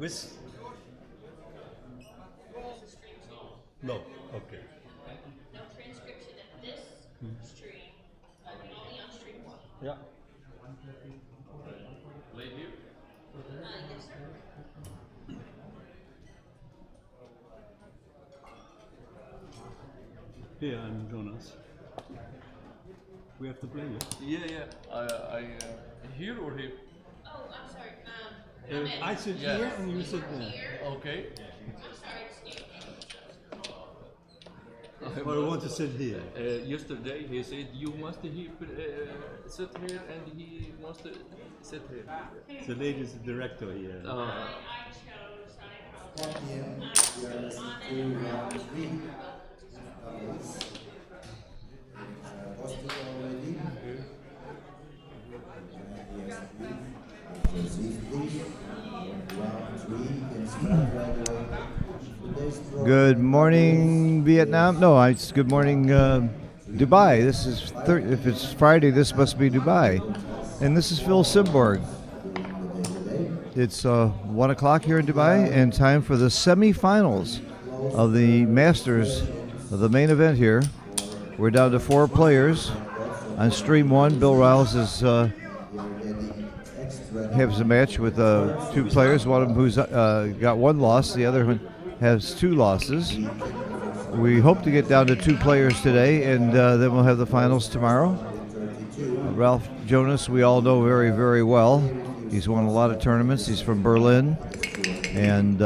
Quiz? No. Okay. No transcription at this stream. Only on stream 1. Yeah. Late here? Yes, sir. Here, I'm Jonas. We have to play it. Yeah. I here or here? Oh, I'm sorry. I sit Yeah. here and you sit there. Okay. I'm sorry, excuse me. Or I want to sit here. Yesterday he said you must sit here and he wants to sit here. The lady is the director here. I chose, Good morning, Vietnam. No, it's good morning, Dubai. This is if it's Friday, this must be Dubai, and this is Phil Simborg. It's 1 o'clock here in Dubai, and time for the semifinals of the Masters of the main event here. We're down to 4 players on stream 1. Bill Riles is has a match with 2 players. One of them who's got 1 loss, the other one has 2 losses. We hope to get down to 2 players today, and then we'll have the finals tomorrow. Ralph Jonas, we all know very, very well. He's won a lot of tournaments. He's from Berlin, and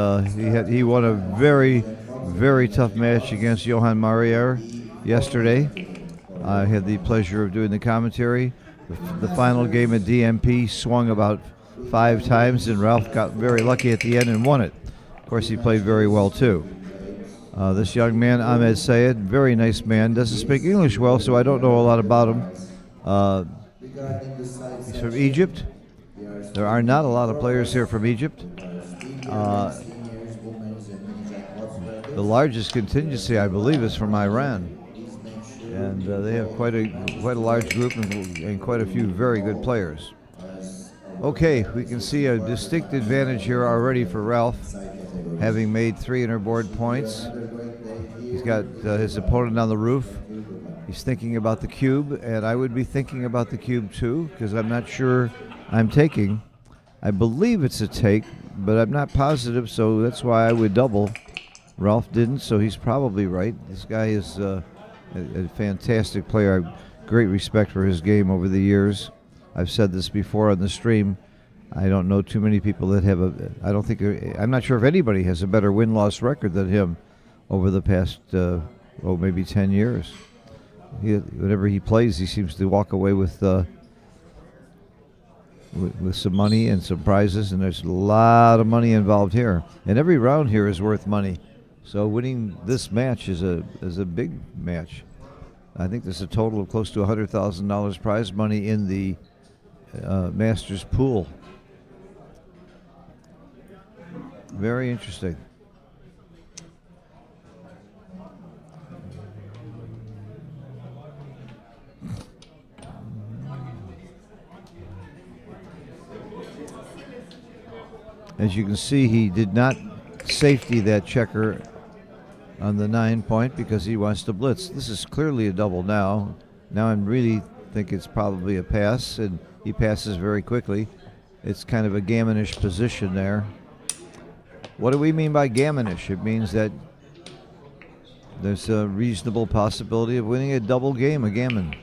he won a very, very tough match against Johan Marier yesterday. I had the pleasure of doing the commentary. The final game at DMP swung about 5 times, and Ralph got very lucky at the end and won it. Of course, he played very well too. This young man, Ahmed Sayed, very nice man, doesn't speak English well, so I don't know a lot about him. He's from Egypt. There are not a lot of players here from Egypt. The largest contingency, I believe, is from Iran, and they have quite a large group and quite a few very good players. Okay, we can see a distinct advantage here already for Ralph, having made 300 board points. He's got his opponent on the roof. He's thinking about the cube, and I would be thinking about the cube too, because I'm not sure I'm taking. I believe it's a take, but I'm not positive, so that's why I would double. Ralph didn't, so he's probably right. This guy is a fantastic player. I have great respect for his game over the years. I've said this before on the stream. I don't know too many people that have I'm not sure if anybody has a better win-loss record than him over the past, maybe 10 years. Whenever he plays, he seems to walk away with some money and some prizes, and there's a lot of money involved here. And every round here is worth money. So winning this match is a big match. I think there's a total of close to $100,000 prize money in the Masters pool. Very interesting. As you can see, he did not safety that checker on the 9 point because he wants to blitz. This is clearly a double now. Now I really think it's probably a pass, and he passes very quickly. It's kind of a gammonish position there. What do we mean by gammonish? It means that there's a reasonable possibility of winning a double game of gammon.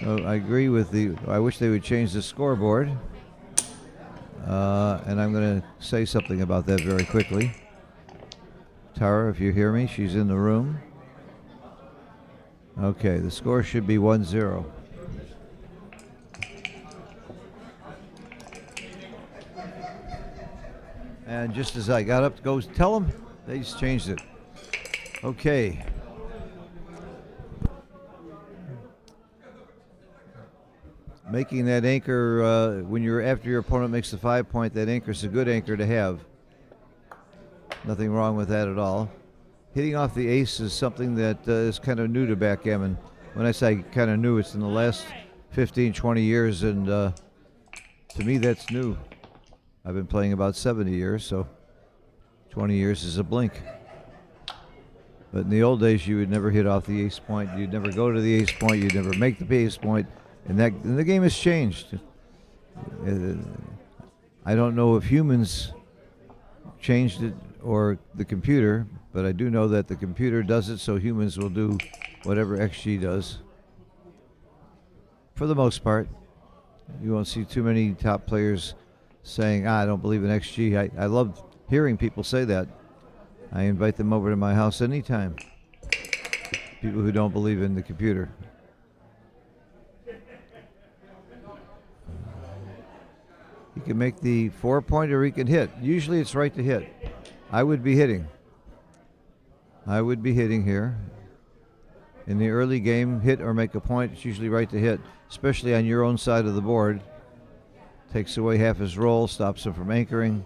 I agree with I wish they would change the scoreboard. And I'm going to say something about that very quickly. Tara, if you hear me, she's in the room. Okay, the score should be 1-0. And just as I got up to go tell them, they just changed it. Okay. Making that anchor when you're after your opponent makes the 5 point, that anchor is a good anchor to have. Nothing wrong with that at all. Hitting off the ace is something that is kind of new to backgammon. When I say kind of new, it's in the last 15, 20 years, and to me that's new. I've been playing about 70 years, so 20 years is a blink. But in the old days, you would never hit off the ace point. You'd never go to the ace point. You'd never make the ace point. And the game has changed. I don't know if humans changed it or the computer, but I do know that the computer does it, so humans will do whatever XG does. For the most part, you won't see too many top players saying, I don't believe in XG. I love hearing people say that. I invite them over to my house anytime. People who don't believe in the computer. He can make the 4-point or he can hit. Usually it's right to hit. I would be hitting. I would be hitting here. In the early game, hit or make a point. It's usually right to hit, especially on your own side of the board. Takes away half his roll, stops him from anchoring.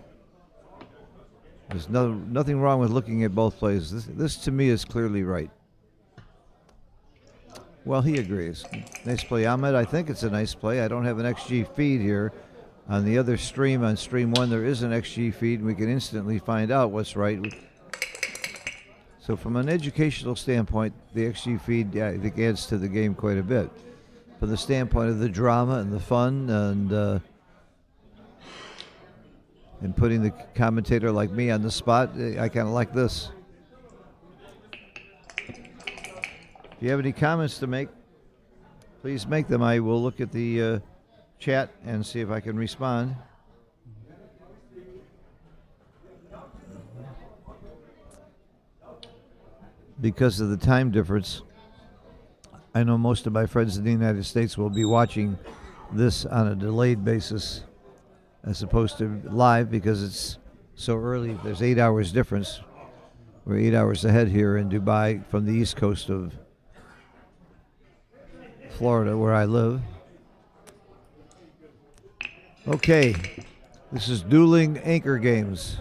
There's nothing wrong with looking at both plays. This to me is clearly right. Well, he agrees. Nice play, Ahmed. I think it's a nice play. I don't have an XG feed here. On the other stream, on stream 1, there is an XG feed, and we can instantly find out what's right. So from an educational standpoint, the XG feed, I think, adds to the game quite a bit. From the standpoint of the drama and the fun and putting the commentator like me on the spot, I kind of like this. If you have any comments to make, please make them. I will look at the chat and see if I can respond. Because of the time difference, I know most of my friends in the United States will be watching this on a delayed basis as opposed to live because it's so early. There's 8 hours difference. We're 8 hours ahead here in Dubai from the east coast of Florida, where I live. Okay, this is dueling anchor games.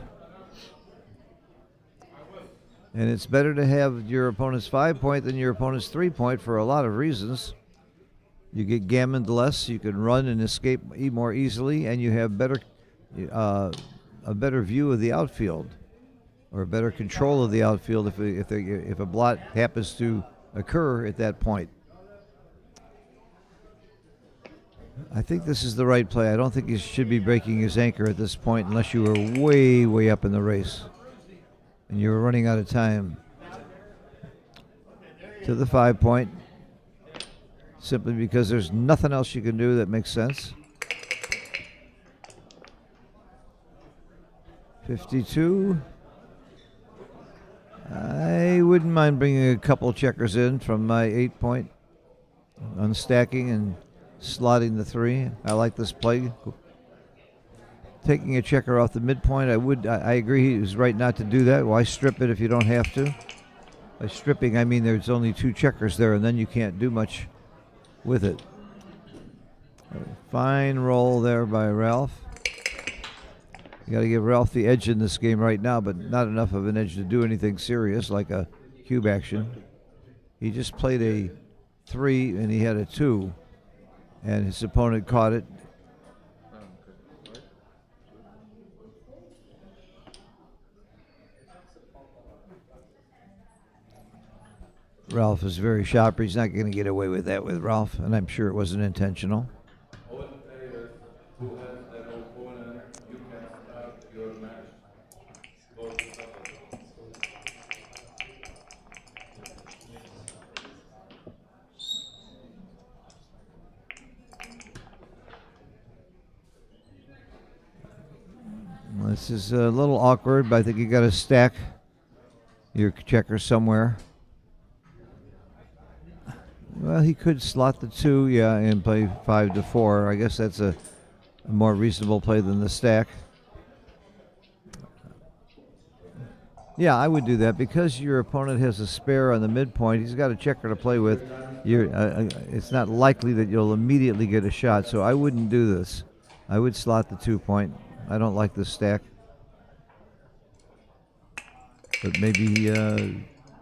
And it's better to have your opponent's 5-point than your opponent's 3-point for a lot of reasons. You get gammoned less, you can run and escape more easily, and you have a better view of the outfield, or better control of the outfield if a blot happens to occur at that point. I think this is the right play. I don't think he should be breaking his anchor at this point unless you were way, way up in the race and you were running out of time. To the 5-point, simply because there's nothing else you can do that makes sense. 52. I wouldn't mind bringing a couple checkers in from my 8-point, unstacking and slotting the 3. I like this play. Taking a checker off the midpoint, I agree he was right not to do that. Why strip it if you don't have to? By stripping, I mean there's only 2 checkers there, and then you can't do much with it. Fine roll there by Ralph. You got to give Ralph the edge in this game right now, but not enough of an edge to do anything serious like a cube action. He just played a 3 and he had a 2, and his opponent caught it. Ralph is very sharp. He's not going to get away with that with Ralph, and I'm sure it wasn't intentional. This is a little awkward, but I think you got to stack your checker somewhere. Well, he could slot the 2, yeah, and play 5 to 4. I guess that's a more reasonable play than the stack. Yeah, I would do that because your opponent has a spare on the midpoint. He's got a checker to play with. It's not likely that you'll immediately get a shot, so I wouldn't do this. I would slot the 2-point. I don't like this stack. But maybe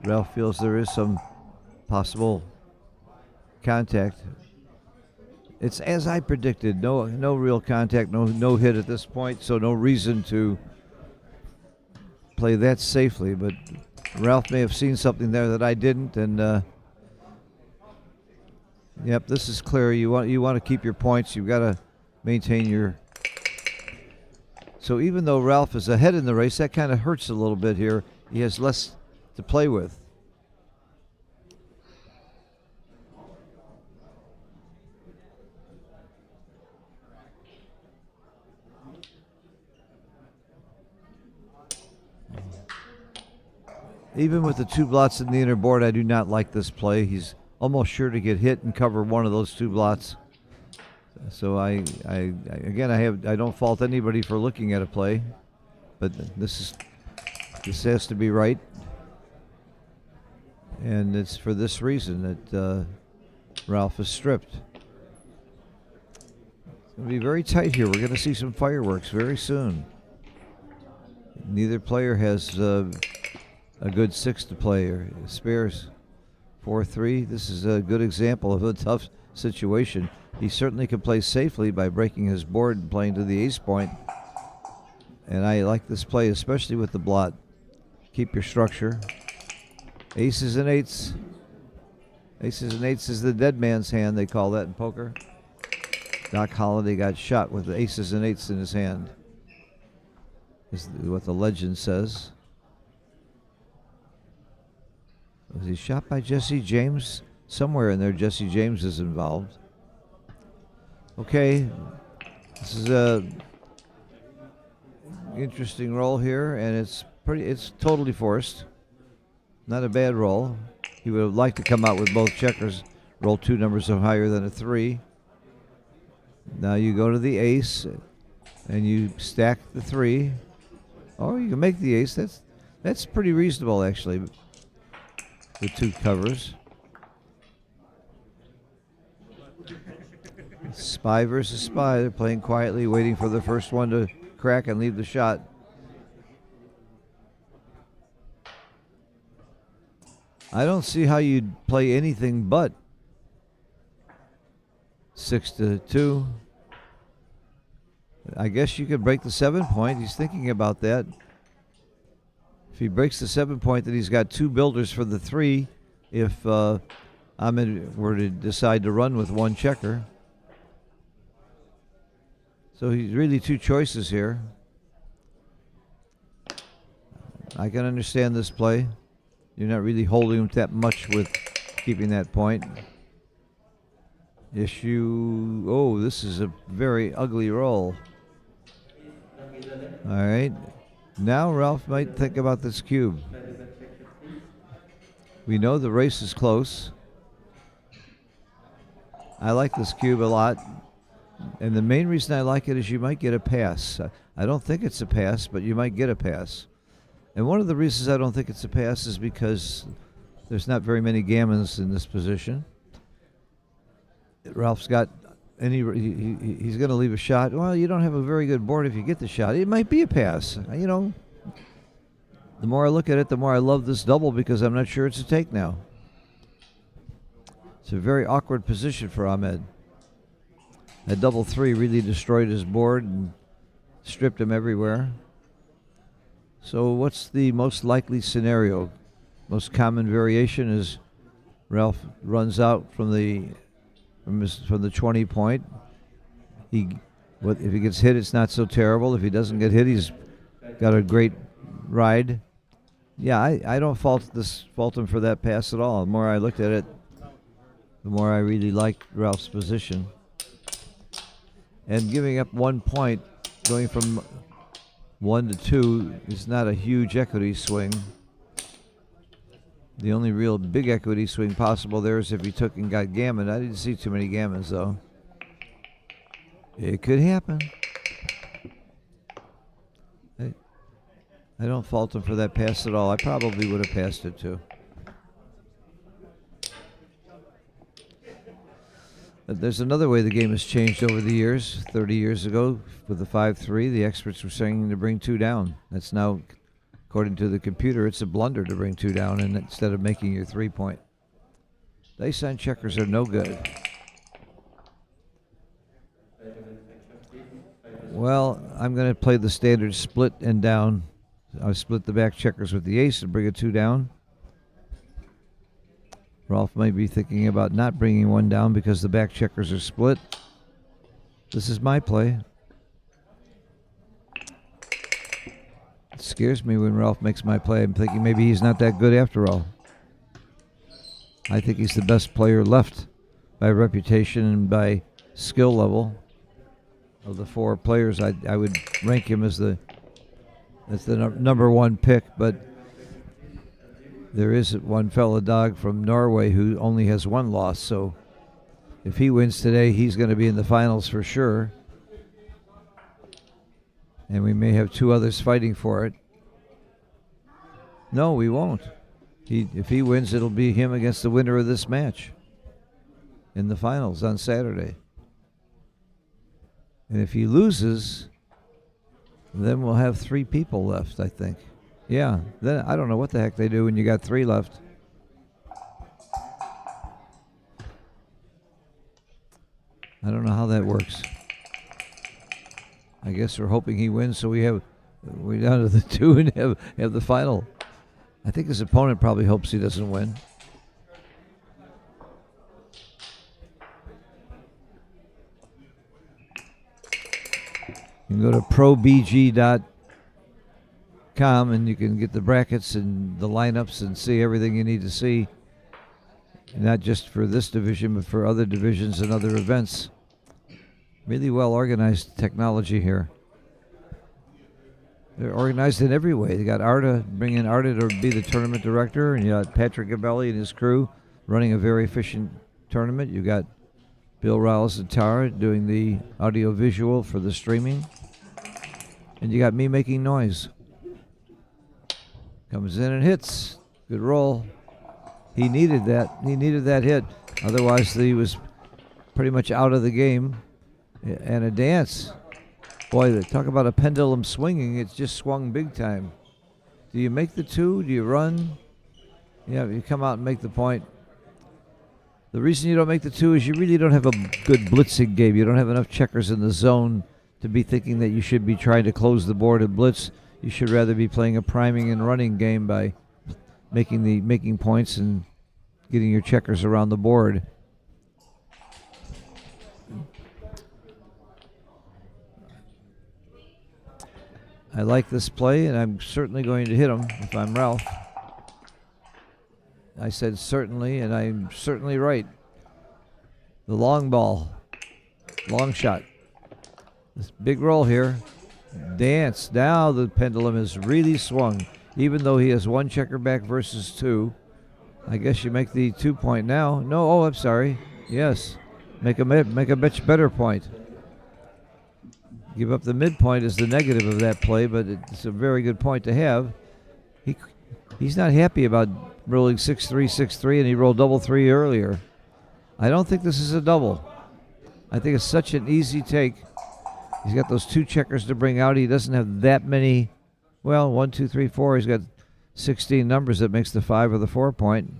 Ralph feels there is some possible contact. It's as I predicted. No real contact. No hit at this point. So no reason to play that safely. But Ralph may have seen something there that I didn't. And yep, this is clear. You want to keep your points. You've got to maintain your. So even though Ralph is ahead in the race, that kind of hurts a little bit here. He has less to play with. Even with the 2 blots in the inner board, I do not like this play. He's almost sure to get hit and cover one of those 2 blots. So I don't fault anybody for looking at a play, but this has to be right, and it's for this reason that Ralph is stripped. It's going to be very tight here. We're going to see some fireworks very soon. Neither player has a good 6 to play, or spares 4-3. This is a good example of a tough situation. He certainly can play safely by breaking his board and playing to the ace point. And I like this play, especially with the blot. Keep your structure. Aces and eights. Aces and eights is the dead man's hand, they call that in poker. Doc Holliday got shot with the aces and eights in his hand, is what the legend says. Was he shot by Jesse James? Somewhere in there, Jesse James is involved. Okay, this is a interesting roll here, and it's totally forced. Not a bad roll. He would have liked to come out with both checkers, roll 2 numbers higher than a 3. Now you go to the ace, and you stack the 3. Oh, you can make the ace. That's pretty reasonable, actually. The 2 covers. Spy versus spy. They're playing quietly, waiting for the first one to crack and leave the shot. I don't see how you'd play anything but 6-2. I guess you could break the 7 point. He's thinking about that. If he breaks the 7 point, then he's got 2 builders for the 3 if Ahmed were to decide to run with 1 checker. So he's really 2 choices here. I can understand this play. You're not really holding him that much with keeping that point. Oh, this is a very ugly roll. All right. Now Ralph might think about this cube. We know the race is close. I like this cube a lot. And the main reason I like it is you might get a pass. I don't think it's a pass, but you might get a pass. And one of the reasons I don't think it's a pass is because there's not very many gammons in this position. Ralph's got he's going to leave a shot. Well, you don't have a very good board if you get the shot. It might be a pass. You know, the more I look at it, the more I love this double because I'm not sure it's a take now. It's a very awkward position for Ahmed. That double 3 really destroyed his board and stripped him everywhere. So what's the most likely scenario? Most common variation is Ralph runs out from the 20 point. If he gets hit, it's not so terrible. If he doesn't get hit, he's got a great ride. Yeah, I don't fault him for that pass at all. The more I looked at it, the more I really liked Ralph's position. And giving up 1 point, going from 1 to 2, is not a huge equity swing. The only real big equity swing possible there is if he took and got gammon. I didn't see too many gammons, though. It could happen. I don't fault him for that pass at all. I probably would have passed it, too. There's another way the game has changed over the years. 30 years ago, with the 5-3, the experts were saying to bring 2 down. That's now, according to the computer, it's a blunder to bring 2 down and instead of making your 3 point. The ace on checkers are no good. Well, I'm going to play the standard split and down. I'll split the back checkers with the ace and bring a 2 down. Rolf might be thinking about not bringing 1 down because the back checkers are split. This is my play. It scares me when Ralph makes my play. I'm thinking maybe he's not that good after all. I think he's the best player left by reputation and by skill level. Of the 4 players, I would rank him as the number 1 pick, but there is one fella dog from Norway who only has 1 loss, so if he wins today, he's going to be in the finals for sure. And we may have 2 others fighting for it. No, we won't. If he wins, it'll be him against the winner of this match in the finals on Saturday. And if he loses, then we'll have 3 people left, I think. Yeah, then I don't know what the heck they do when you got 3 left. I don't know how that works. I guess we're hoping he wins, so we're down to the 2 and have the final. I think his opponent probably hopes he doesn't win. You can go to probg.com and you can get the brackets and the lineups and see everything you need to see. Not just for this division, but for other divisions and other events. Really well organized technology here. They're organized in every way. They got Arda, bring in Arda to be the tournament director, and you got Patrick Gabelli and his crew running a very efficient tournament. You got Bill Riles and Tara doing the audio visual for the streaming. And you got me making noise. Comes in and hits. Good roll. He needed that. He needed that hit. Otherwise, he was pretty much out of the game. And a dance. Boy, talk about a pendulum swinging. It's just swung big time. Do you make the 2? Do you run? Yeah, you come out and make the point. The reason you don't make the 2 is you really don't have a good blitzing game. You don't have enough checkers in the zone to be thinking that you should be trying to close the board and blitz. You should rather be playing a priming and running game by making points and getting your checkers around the board. I like this play, and I'm certainly going to hit him if I'm Ralph. I said certainly, and I'm certainly right. The long ball, long shot. This big roll here. Dance. Now the pendulum is really swung, even though he has 1 checker back versus 2. I guess you make the 2 point now. No, oh, I'm sorry. Yes, make a much better point. Give up the midpoint is the negative of that play, but it's a very good point to have. He's not happy about rolling 6-3, 6-3, and he rolled double 3 earlier. I don't think this is a double. I think it's such an easy take. He's got those 2 checkers to bring out. He doesn't have that many. Well, 1, 2, 3, 4. He's got 16 numbers that makes the 5 or the 4 point.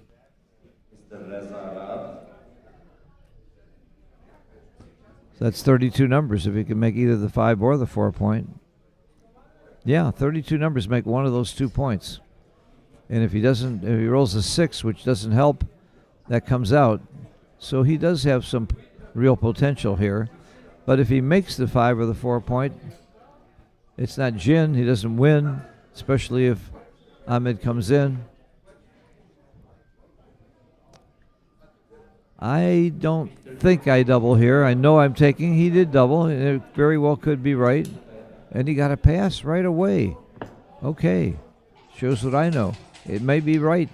So that's 32 numbers if he can make either the 5 or the 4 point. Yeah, 32 numbers make one of those 2 points. And if he rolls a 6, which doesn't help, that comes out. So he does have some real potential here. But if he makes the 5 or the 4 point, it's not gin. He doesn't win, especially if Ahmed comes in. I don't think I double here. I know I'm taking. He did double, and it very well could be right. And he got a pass right away. Okay. Shows what I know. It may be right.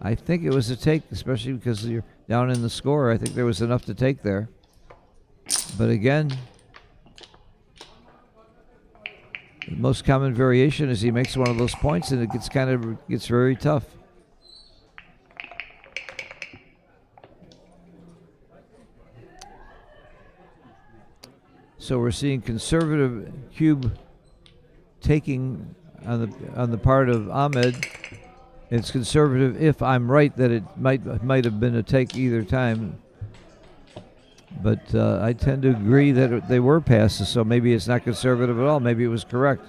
I think it was a take, especially because you're down in the score. I think there was enough to take there. But again, the most common variation is he makes one of those points, and it gets very tough. So we're seeing conservative cube taking on the part of Ahmed. It's conservative if I'm right that it might have been a take either time. But I tend to agree that they were passes, so maybe it's not conservative at all. Maybe it was correct.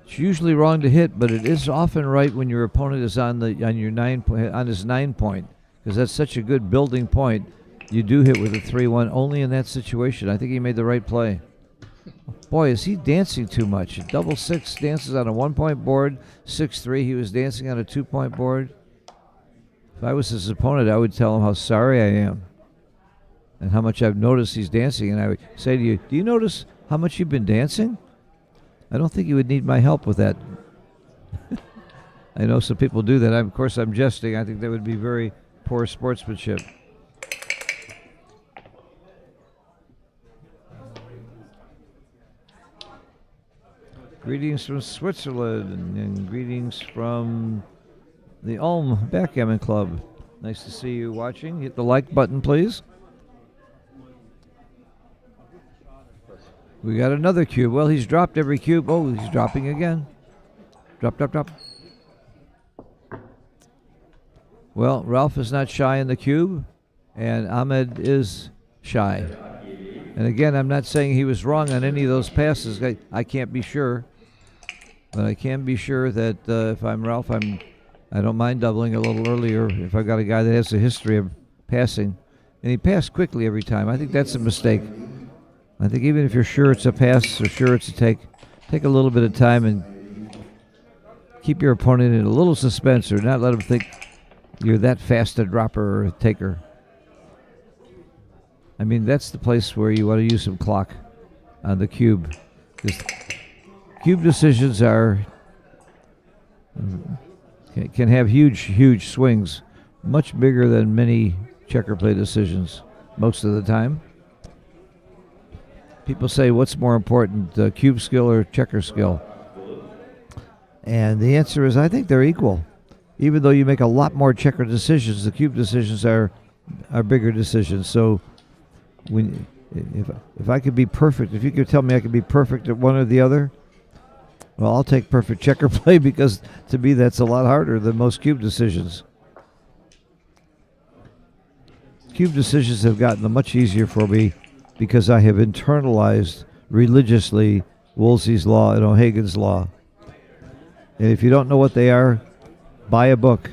It's usually wrong to hit, but it is often right when your opponent is on his 9 point, because that's such a good building point. You do hit with a 3-1 only in that situation. I think he made the right play. Boy, is he dancing too much. Double 6 dances on a 1 point board. 6-3, he was dancing on a 2 point board. If I was his opponent, I would tell him how sorry I am and how much I've noticed he's dancing. And I would say to you, do you notice how much you've been dancing? I don't think you would need my help with that. I know some people do that. Of course, I'm jesting. I think that would be very poor sportsmanship. Greetings from Switzerland and greetings from the Ulm Backgammon Club. Nice to see you watching. Hit the like button, please. We got another cube. Well, he's dropped every cube. Oh, he's dropping again. Drop, drop, drop. Well, Ralph is not shy in the cube, and Ahmed is shy. And again, I'm not saying he was wrong on any of those passes. I can't be sure. But I can be sure that if I'm Ralph, I don't mind doubling a little earlier if I've got a guy that has a history of passing. And he passed quickly every time. I think that's a mistake. I think even if you're sure it's a pass or sure it's a take a little bit of time and keep your opponent in a little suspense or not let him think you're that fast a dropper or a taker. I mean, that's the place where you want to use some clock on the cube. Because cube decisions can have huge swings, much bigger than many checker play decisions most of the time. People say, what's more important, cube skill or checker skill? And the answer is, I think they're equal. Even though you make a lot more checker decisions, the cube decisions are bigger decisions. So if I could be perfect, if you could tell me I could be perfect at one or the other, well, I'll take perfect checker play because to me that's a lot harder than most cube decisions. Cube decisions have gotten much easier for me because I have internalized religiously Wolsey's Law and O'Hagan's Law. And if you don't know what they are, buy a book.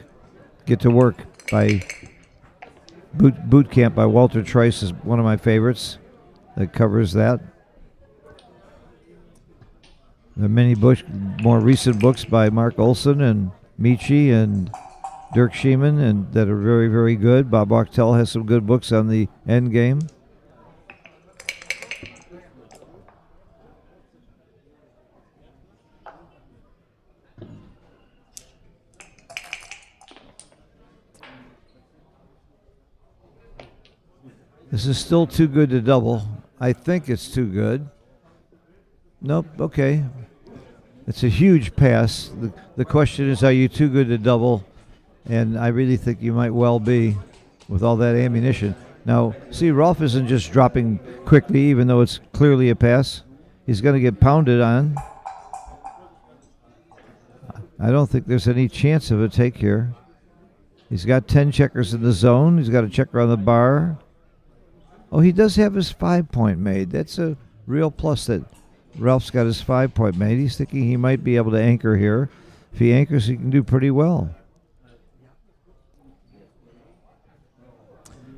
Get to Work by Boot Camp by Walter Trice is one of my favorites that covers that. There are many more recent books by Mark Olson and Michi and Dirk Scheeman and that are very, very good. Bob Ochtel has some good books on the end game. This is still too good to double. I think it's too good. Nope, okay. It's a huge pass. The question is, are you too good to double? And I really think you might well be with all that ammunition. Now, see, Rolf isn't just dropping quickly, even though it's clearly a pass. He's going to get pounded on. I don't think there's any chance of a take here. He's got 10 checkers in the zone. He's got a checker on the bar. Oh, he does have his 5 point made. That's a real plus that Ralph's got his 5 point made. He's thinking he might be able to anchor here. If he anchors, he can do pretty well.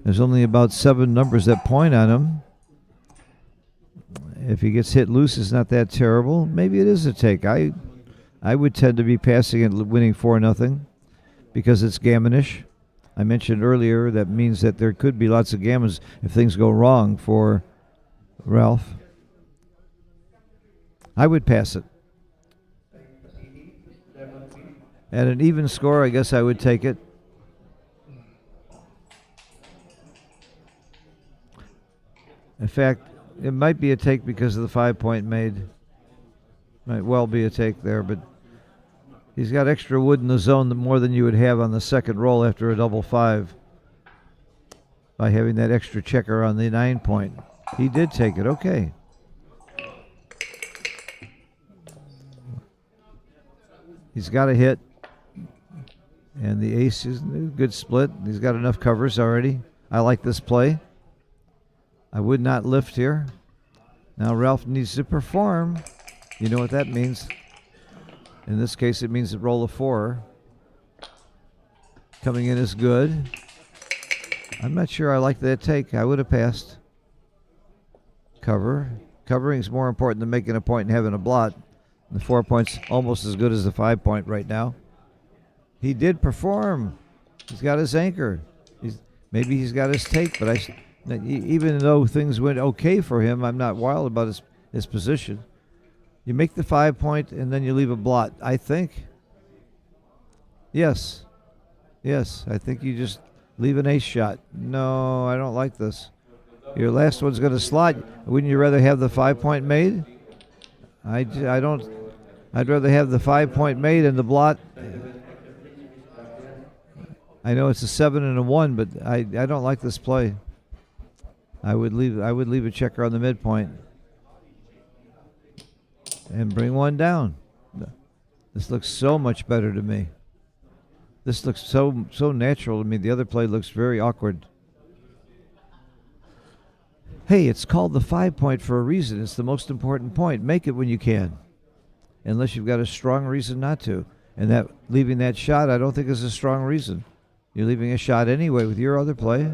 There's only about 7 numbers that point on him. If he gets hit loose, it's not that terrible. Maybe it is a take. I would tend to be passing and winning 4-0 because it's gammonish. I mentioned earlier that means that there could be lots of gammons if things go wrong for Ralph. I would pass it. At an even score, I guess I would take it. In fact, it might be a take because of the 5 point made. Might well be a take there, but he's got extra wood in the zone more than you would have on the second roll after a double 5 by having that extra checker on the 9 point. He did take it. Okay. He's got a hit. And the ace is a good split. He's got enough covers already. I like this play. I would not lift here. Now Ralph needs to perform. You know what that means. In this case, it means to roll a 4. Coming in is good. I'm not sure I like that take. I would have passed. Cover. Covering is more important than making a point and having a blot. The 4 point's almost as good as the 5 point right now. He did perform. He's got his anchor. Maybe he's got his take, but even though things went okay for him, I'm not wild about his position. You make the 5 point and then you leave a blot, I think. Yes. Yes, I think you just leave an ace shot. No, I don't like this. Your last one's going to slot. Wouldn't you rather have the 5 point made? I don't. I'd rather have the 5 point made and the blot. I know it's a 7 and a 1, but I don't like this play. I would leave a checker on the midpoint and bring one down. This looks so much better to me. This looks so natural to me. The other play looks very awkward. Hey, it's called the 5 point for a reason. It's the most important point. Make it when you can, unless you've got a strong reason not to. And that leaving that shot, I don't think is a strong reason. You're leaving a shot anyway with your other play.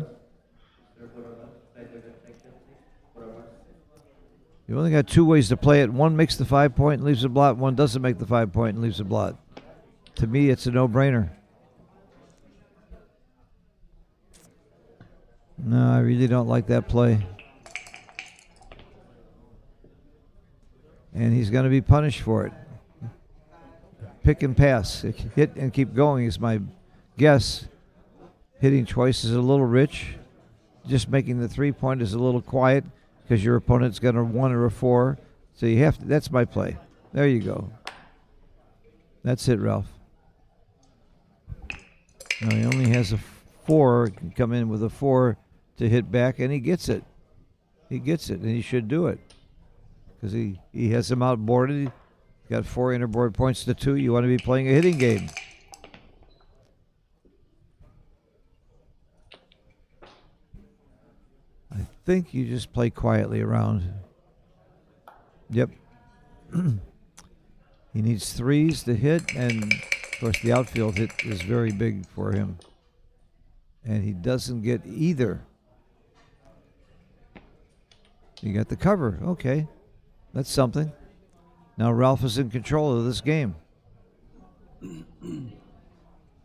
You only got 2 ways to play it. One makes the 5 point and leaves a blot. One doesn't make the 5 point and leaves a blot. To me, it's a no-brainer. No, I really don't like that play. And he's going to be punished for it. Pick and pass. Hit and keep going is my guess. Hitting twice is a little rich. Just making the 3 point is a little quiet because your opponent's got a 1 or a 4. So you have to, that's my play. There you go. That's it, Ralph. Now he only has a 4. Can come in with a 4 to hit back, and he gets it. He gets it, and he should do it because he has him outboarded. He's got 4 interboard points to 2. You want to be playing a hitting game. I think you just play quietly around. Yep. He needs 3s to hit, and of course the outfield hit is very big for him. And he doesn't get either. You got the cover. Okay. That's something. Now Ralph is in control of this game. And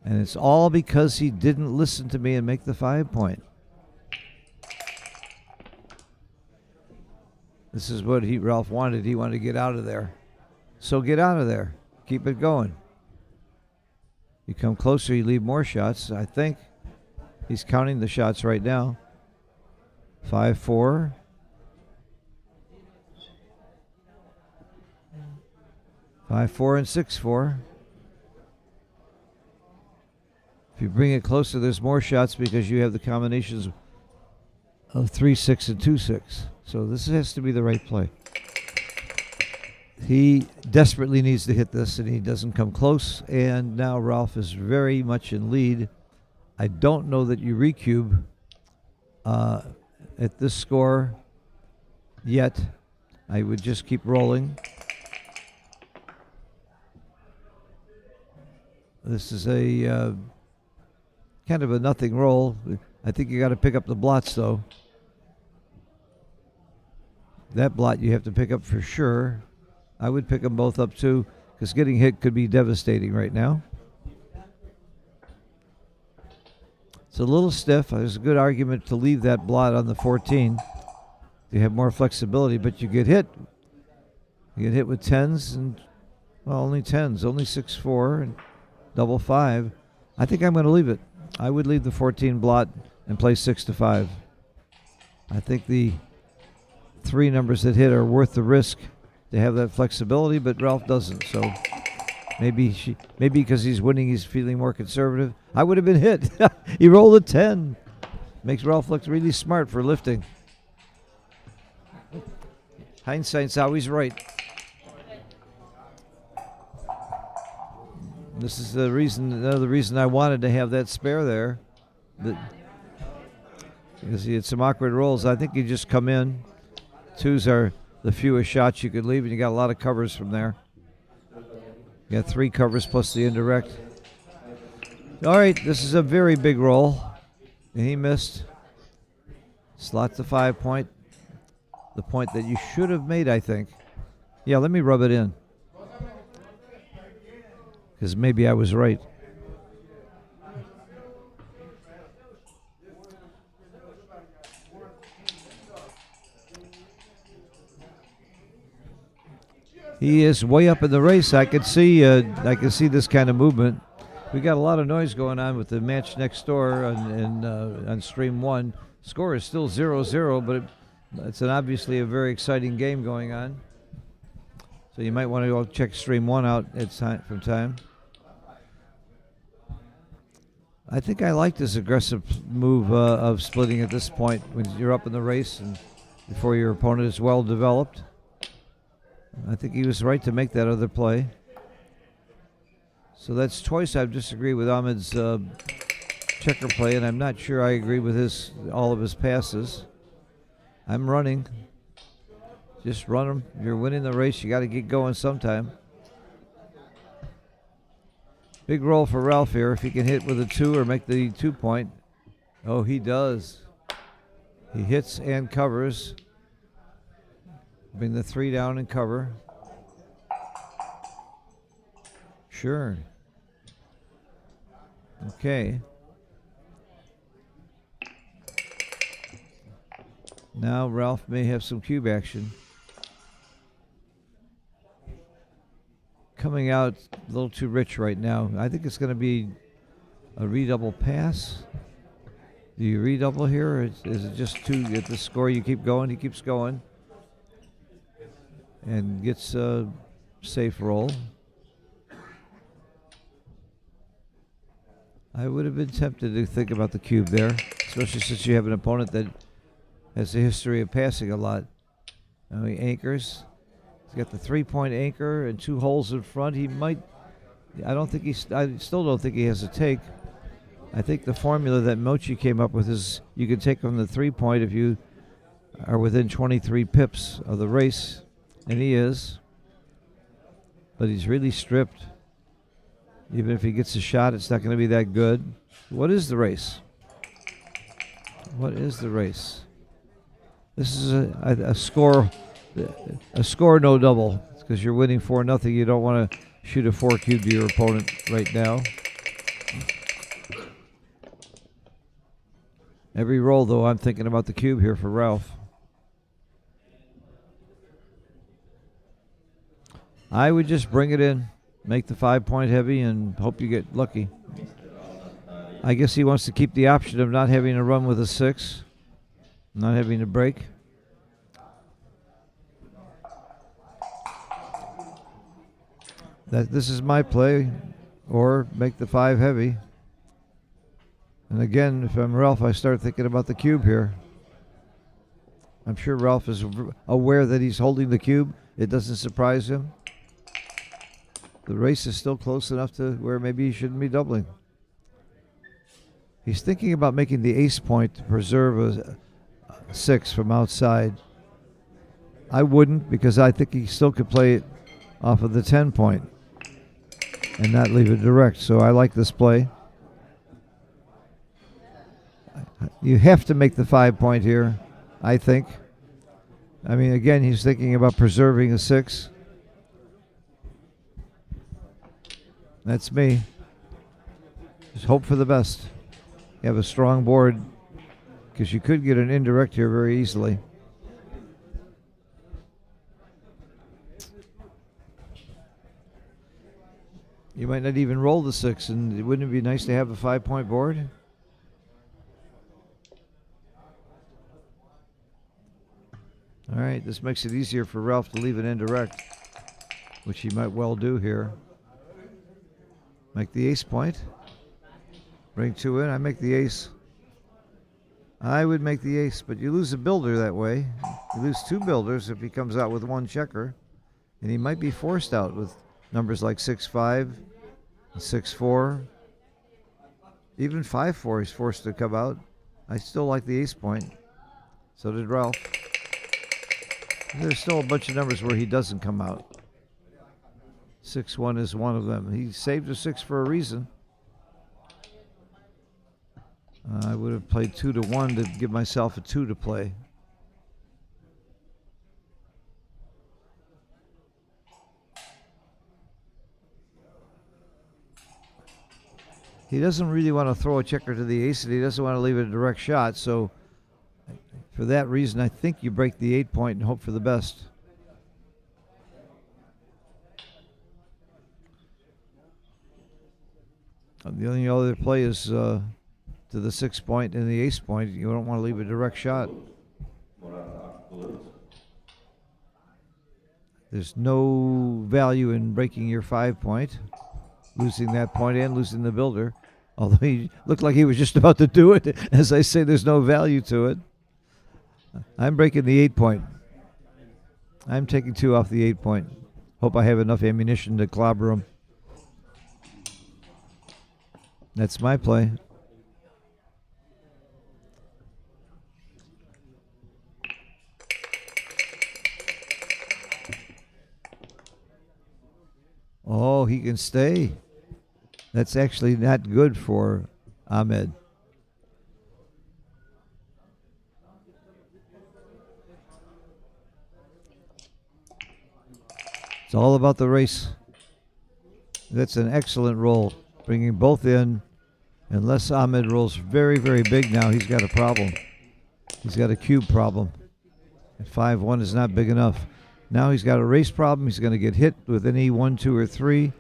it's all because he didn't listen to me and make the 5 point. This is what Ralph wanted. He wanted to get out of there. So get out of there. Keep it going. You come closer, you leave more shots. I think he's counting the shots right now. 5-4. 5-4 and 6-4. If you bring it closer, there's more shots because you have the combinations of 3-6 and 2-6. So this has to be the right play. He desperately needs to hit this, and he doesn't come close. And now Ralph is very much in lead. I don't know that you recube at this score yet. I would just keep rolling. This is a kind of a nothing roll. I think you got to pick up the blots, though. That blot you have to pick up for sure. I would pick them both up too, because getting hit could be devastating right now. It's a little stiff. There's a good argument to leave that blot on the 14. You have more flexibility, but you get hit. You get hit with 10s, and well, only 10s, only 6-4 and double 5. I think I'm going to leave it. I would leave the 14 blot and play 6-5. I think the 3 numbers that hit are worth the risk to have that flexibility, but Ralph doesn't. So maybe because he's winning, he's feeling more conservative. I would have been hit. He rolled a 10. Makes Ralph look really smart for lifting. Hindsight's always right. This is the reason, another reason I wanted to have that spare there. Because he had some awkward rolls. I think you just come in. Twos are the fewest shots you could leave, and you got a lot of covers from there. You got 3 covers plus the indirect. All right, this is a very big roll, and he missed. Slot the 5 point. The point that you should have made, I think. Yeah, let me rub it in. Because maybe I was right. He is way up in the race. I can see this kind of movement. We got a lot of noise going on with the match next door on stream 1. Score is still 0-0, but it's obviously a very exciting game going on. So you might want to go check stream 1 out from time. I think I like this aggressive move of splitting at this point when you're up in the race and before your opponent is well developed. I think he was right to make that other play. So that's twice I've disagreed with Ahmed's checker play, and I'm not sure I agree with all of his passes. I'm running. Just run them. If you're winning the race, you got to get going sometime. Big roll for Ralph here. If he can hit with a 2 or make the 2 point. Oh, he does. He hits and covers. Bring the 3 down and cover. Sure. Okay. Now Ralph may have some cube action. Coming out a little too rich right now. I think it's going to be a redouble pass. Do you redouble here, or is it just 2 at the score? You keep going. He keeps going. And gets a safe roll. I would have been tempted to think about the cube there, especially since you have an opponent that has a history of passing a lot. Now he anchors. He's got the 3-point anchor and 2 holes in front. He might. I still don't think he has a take. I think the formula that Mochi came up with is you can take from the 3-point if you are within 23 pips of the race. And he is. But he's really stripped. Even if he gets a shot, it's not going to be that good. What is the race? What is the race? This is a score no double. It's because you're winning 4-0. You don't want to shoot a 4 cube to your opponent right now. Every roll, though, I'm thinking about the cube here for Ralph. I would just bring it in, make the 5-point heavy, and hope you get lucky. I guess he wants to keep the option of not having to run with a 6, not having to break. This is my play, or make the 5 heavy. And again, if I'm Ralph, I start thinking about the cube here. I'm sure Ralph is aware that he's holding the cube. It doesn't surprise him. The race is still close enough to where maybe he shouldn't be doubling. He's thinking about making the ace point to preserve a 6 from outside. I wouldn't, because I think he still could play it off of the 10 point and not leave it direct. So I like this play. You have to make the 5 point here, I think. I mean, again, he's thinking about preserving a 6. That's me. Just hope for the best. You have a strong board, because you could get an indirect here very easily. You might not even roll the 6, and wouldn't it be nice to have a 5-point board? All right, this makes it easier for Ralph to leave an indirect, which he might well do here. Make the ace point. Bring 2 in. I make the ace. I would make the ace, but you lose a builder that way. You lose 2 builders if he comes out with 1 checker. And he might be forced out with numbers like 6-5, 6-4. Even 5-4, he's forced to come out. I still like the ace point. So did Ralph. There's still a bunch of numbers where he doesn't come out. 6-1 is one of them. He saved a 6 for a reason. I would have played 2 to 1 to give myself a 2 to play. He doesn't really want to throw a checker to the ace, and he doesn't want to leave it a direct shot. So for that reason, I think you break the 8 point and hope for the best. The only other play is to the 6 point and the ace point. You don't want to leave a direct shot. There's no value in breaking your 5 point, losing that point and losing the builder. Although he looked like he was just about to do it. As I say, there's no value to it. I'm breaking the 8 point. I'm taking 2 off the 8 point. Hope I have enough ammunition to clobber him. That's my play. Oh, he can stay. That's actually not good for Ahmed. It's all about the race. That's an excellent roll. Bringing both in. Unless Ahmed rolls very, very big now, he's got a problem. He's got a cube problem. And 5-1 is not big enough. Now he's got a race problem. He's going to get hit with any 1, 2, or 3.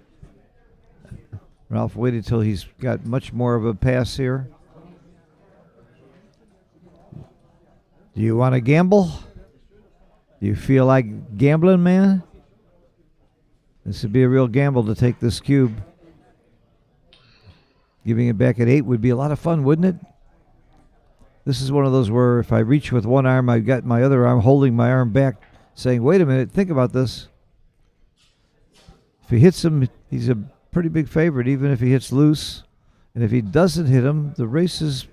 Ralph waited till he's got much more of a pass here. Do you want to gamble? Do you feel like gambling, man? This would be a real gamble to take this cube. Giving it back at 8 would be a lot of fun, wouldn't it? This is one of those where if I reach with one arm, I've got my other arm holding my arm back, saying, wait a minute, think about this. If he hits him, he's a pretty big favorite, even if he hits loose. And if he doesn't hit him, the race is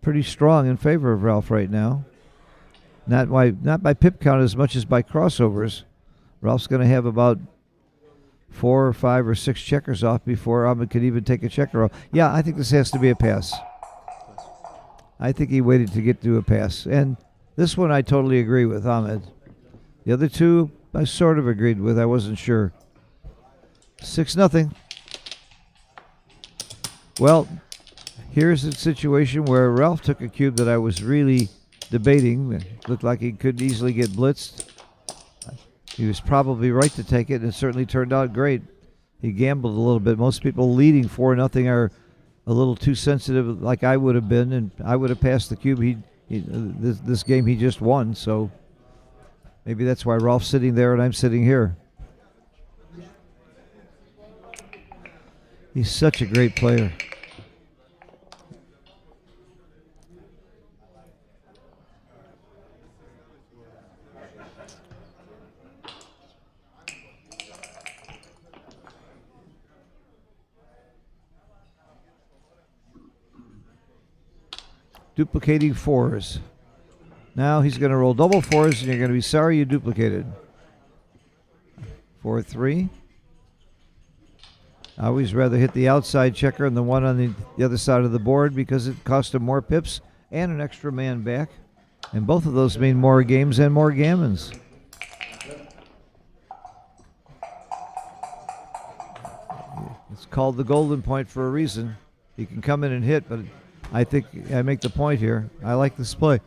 pretty strong in favor of Ralph right now. Not by pip count as much as by crossovers. Ralph's going to have about 4 or 5 or 6 checkers off before Ahmed could even take a checker off. Yeah, I think this has to be a pass. I think he waited to get to a pass. And this one I totally agree with Ahmed. The other two I sort of agreed with. I wasn't sure. 6-0. Well, here's a situation where Ralph took a cube that I was really debating. It looked like he could easily get blitzed. He was probably right to take it, and it certainly turned out great. He gambled a little bit. Most people leading 4-0 are a little too sensitive, like I would have been, and I would have passed the cube. This game he just won, so maybe that's why Ralph's sitting there and I'm sitting here. He's such a great player. Duplicating 4s. Now he's going to roll double 4s, and you're going to be sorry you duplicated. 4-3. I always rather hit the outside checker than the one on the other side of the board because it cost him more pips and an extra man back. And both of those mean more games and more gammons. It's called the golden point for a reason. He can come in and hit, but I think I make the point here. I like this play.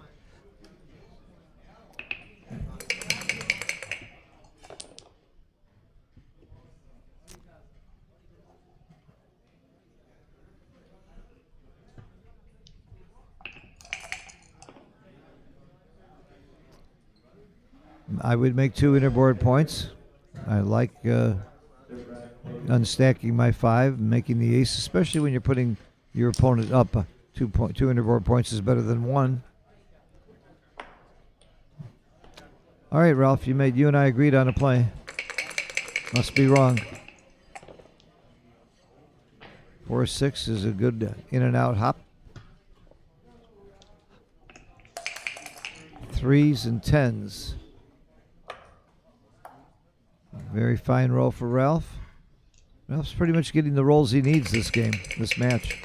I would make 2 interboard points. I like unstacking my 5, making the ace, especially when you're putting your opponent up. 2 interboard points is better than 1. All right, Ralph, you and I agreed on a play. Must be wrong. 4-6 is a good in and out hop. 3s and 10s. Very fine roll for Ralph. Ralph's pretty much getting the rolls he needs this game, this match.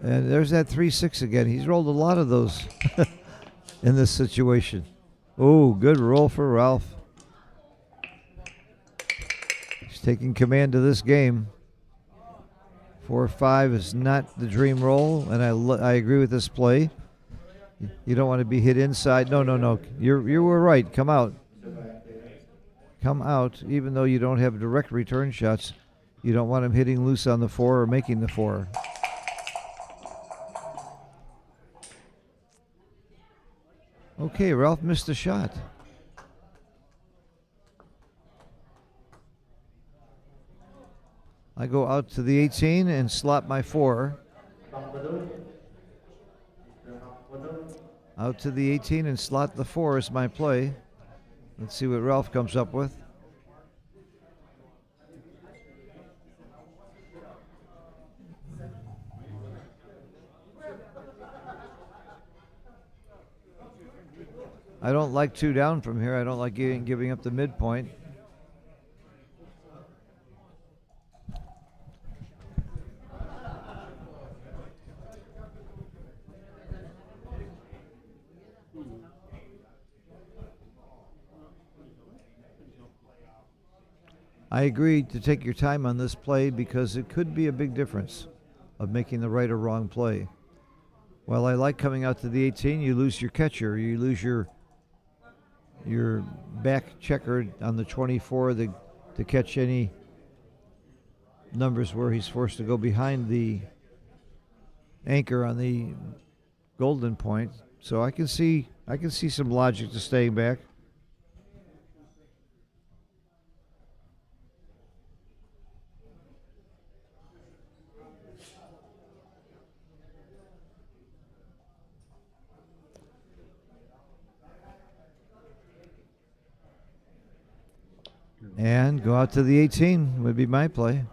And there's that 3-6 again. He's rolled a lot of those in this situation. Oh, good roll for Ralph. He's taking command of this game. 4-5 is not the dream roll, and I agree with this play. You don't want to be hit inside. No. You were right. Come out. Come out, even though you don't have direct return shots. You don't want him hitting loose on the 4 or making the 4. Okay, Ralph missed a shot. I go out to the 18 and slot my 4. Out to the 18 and slot the 4 is my play. Let's see what Ralph comes up with. I don't like 2 down from here. I don't like giving up the midpoint. I agree to take your time on this play because it could be a big difference of making the right or wrong play. While I like coming out to the 18, you lose your catcher. You lose your back checker on the 24 to catch any numbers where he's forced to go behind the anchor on the golden point. So I can see some logic to staying back. And go out to the 18 would be my play.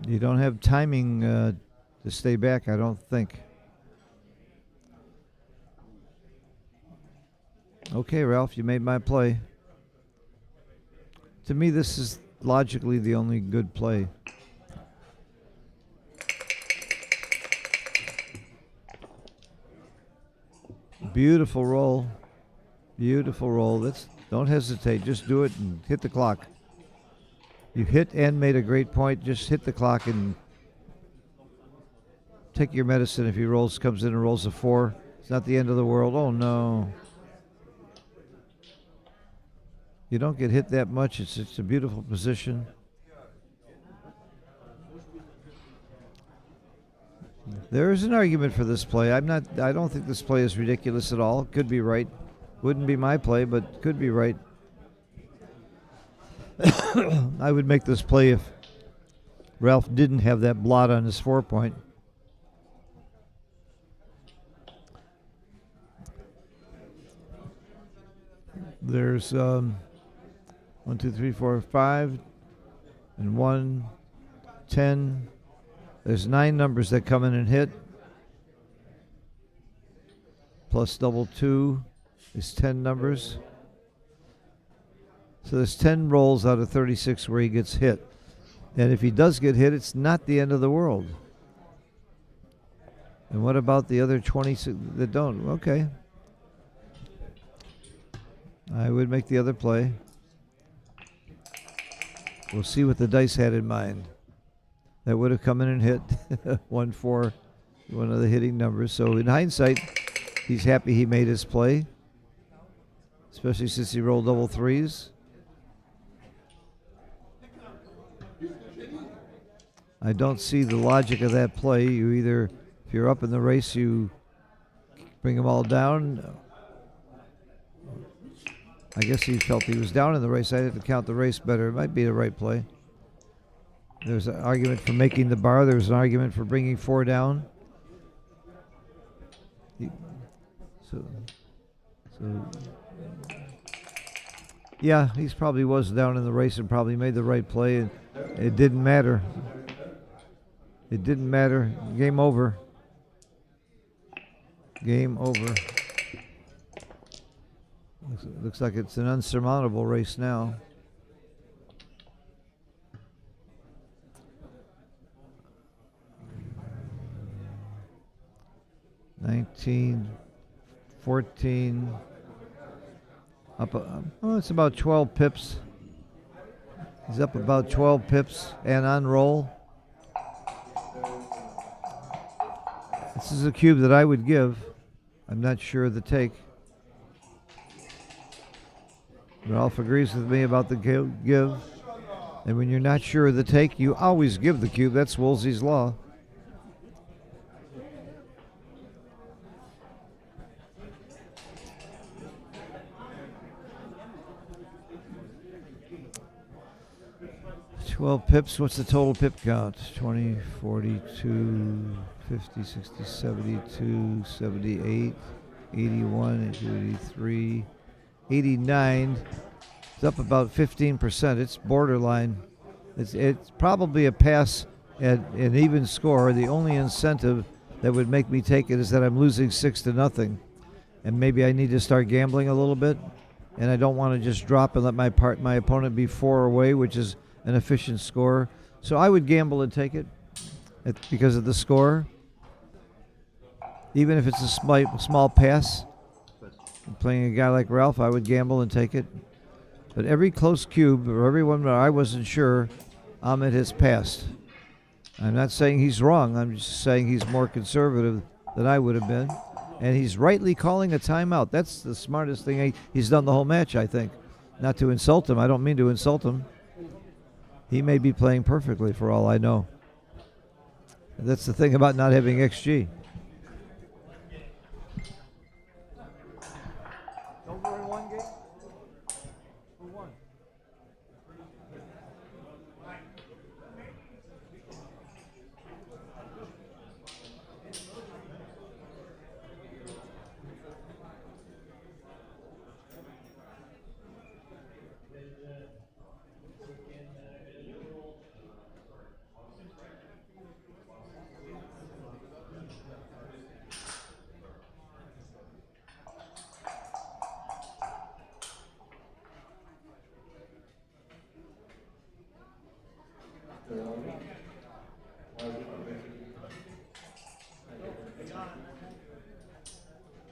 You don't have timing to stay back, I don't think. Okay, Ralph, you made my play. To me, this is logically the only good play. Beautiful roll. Beautiful roll. Don't hesitate. Just do it and hit the clock. You hit and made a great point. Just hit the clock and take your medicine. If he comes in and rolls a 4, it's not the end of the world. Oh, no. You don't get hit that much. It's a beautiful position. There is an argument for this play. I don't think this play is ridiculous at all. Could be right. Wouldn't be my play, but could be right. I would make this play if Ralph didn't have that blot on his 4-point. There's 1, 2, 3, 4, 5, and 1, 10. There's 9 numbers that come in and hit. Plus double 2 is 10 numbers. So there's 10 rolls out of 36 where he gets hit. And if he does get hit, it's not the end of the world. And what about the other 20 that don't? Okay. I would make the other play. We'll see what the dice had in mind. That would have come in and hit 1-4, one of the hitting numbers. So in hindsight, he's happy he made his play, especially since he rolled double 3s. I don't see the logic of that play. You either, if you're up in the race, you bring them all down. I guess he felt he was down in the race. I had to count the race better. It might be the right play. There's an argument for making the bar. There's an argument for bringing 4 down. Yeah, he's probably was down in the race and probably made the right play, and it didn't matter. It didn't matter. Game over. Game over. Looks like it's an unsurmountable race now. $19, $14. Up, oh, it's about 12 pips. He's up about 12 pips and on roll. This is a cube that I would give. I'm not sure of the take. Ralph agrees with me about the give. And when you're not sure of the take, you always give the cube. That's Woolsey's law. Well, pips, what's the total pip count? 20, 42, 50, 60, 72, 78, 81, 83, 89. It's up about 15%. It's borderline. It's probably a pass at an even score. The only incentive that would make me take it is that I'm losing 6-0. And maybe I need to start gambling a little bit. And I don't want to just drop and let my opponent be 4 away, which is an efficient score. So I would gamble and take it because of the score. Even if it's a small pass, playing a guy like Ralph, I would gamble and take it. But every close cube, or every one where I wasn't sure, Ahmed has passed. I'm not saying he's wrong. I'm just saying he's more conservative than I would have been. And he's rightly calling a timeout. That's the smartest thing he's done the whole match, I think. Not to insult him. I don't mean to insult him. He may be playing perfectly for all I know. That's the thing about not having XG. Over in one game? Who won?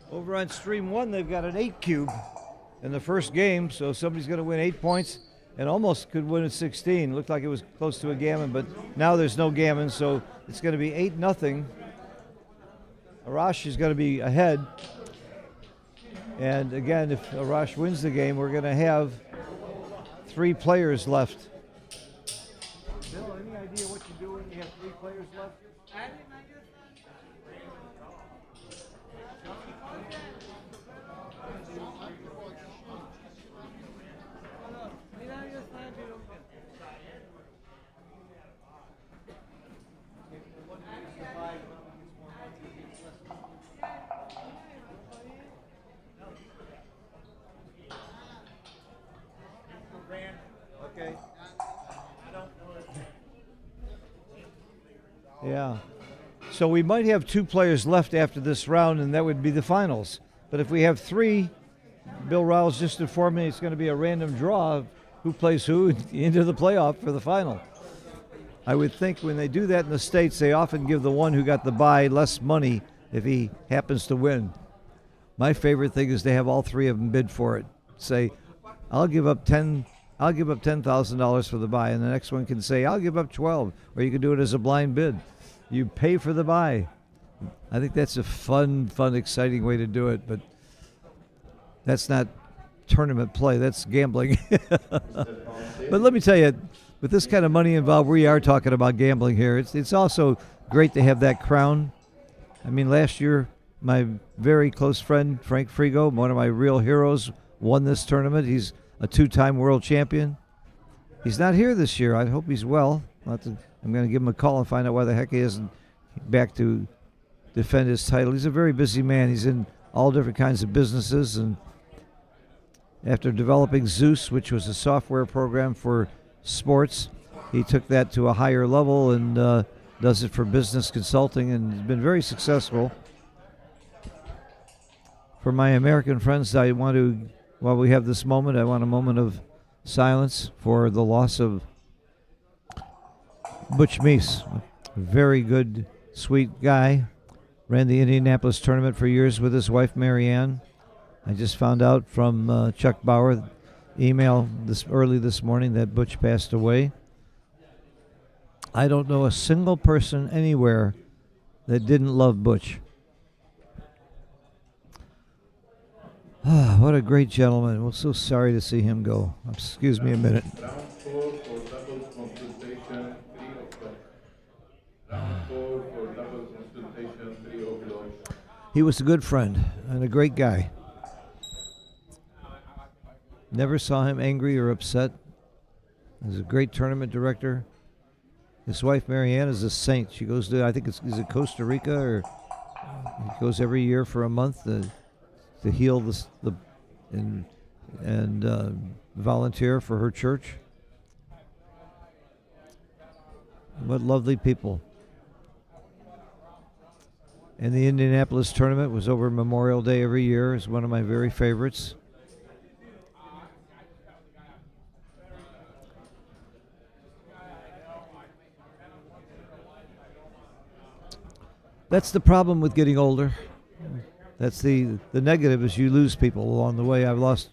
Over on stream 1, they've got an 8 cube in the first game, so somebody's going to win 8 points and almost could win at 16. Looked like it was close to a gammon, but now there's no gammon, so it's going to be 8-0. Arash is going to be ahead. And again, if Arash wins the game, we're going to have 3 players left. Bill, any idea what you do when you have 3 players left? Okay. Yeah. So we might have 2 players left after this round, and that would be the finals. But if we have 3, Bill Riles just informed me it's going to be a random draw of who plays who into the playoff for the final. I would think when they do that in the States, they often give the one who got the bye less money if he happens to win. My favorite thing is to have all 3 of them bid for it. Say, I'll give up $10,000 for the buy, and the next one can say, I'll give up 12, or you can do it as a blind bid. You pay for the buy. I think that's a fun, exciting way to do it, but that's not tournament play. That's gambling. But let me tell you, with this kind of money involved, we are talking about gambling here. It's also great to have that crown. I mean, last year, my very close friend, Frank Frigo, one of my real heroes, won this tournament. He's a 2-time world champion. He's not here this year. I hope he's well. I'm going to give him a call and find out why the heck he isn't back to defend his title. He's a very busy man. He's in all different kinds of businesses, and After developing Zeus, which was a software program for sports, he took that to a higher level and does it for business consulting and has been very successful. For my American friends, I want to, while we have this moment, I want a moment of silence for the loss of Butch Meese, a very good, sweet guy. Ran the Indianapolis tournament for years with his wife, Marianne. I just found out from Chuck Bauer, email early this morning, that Butch passed away. I don't know a single person anywhere that didn't love Butch. What a great gentleman. We're so sorry to see him go. Excuse me a minute. Round 4 for doubles consultation, 3 o'clock. Round 4 for doubles consultation, 3 o'clock. He was a good friend and a great guy. Never saw him angry or upset. He was a great tournament director. His wife Marianne is a saint. She goes to, I think is it Costa Rica, or he goes every year for a month to heal and volunteer for her church. What lovely people. And the Indianapolis tournament was over Memorial Day every year. It's one of my very favorites. That's the problem with getting older. That's the negative, is you lose people along the way. I've lost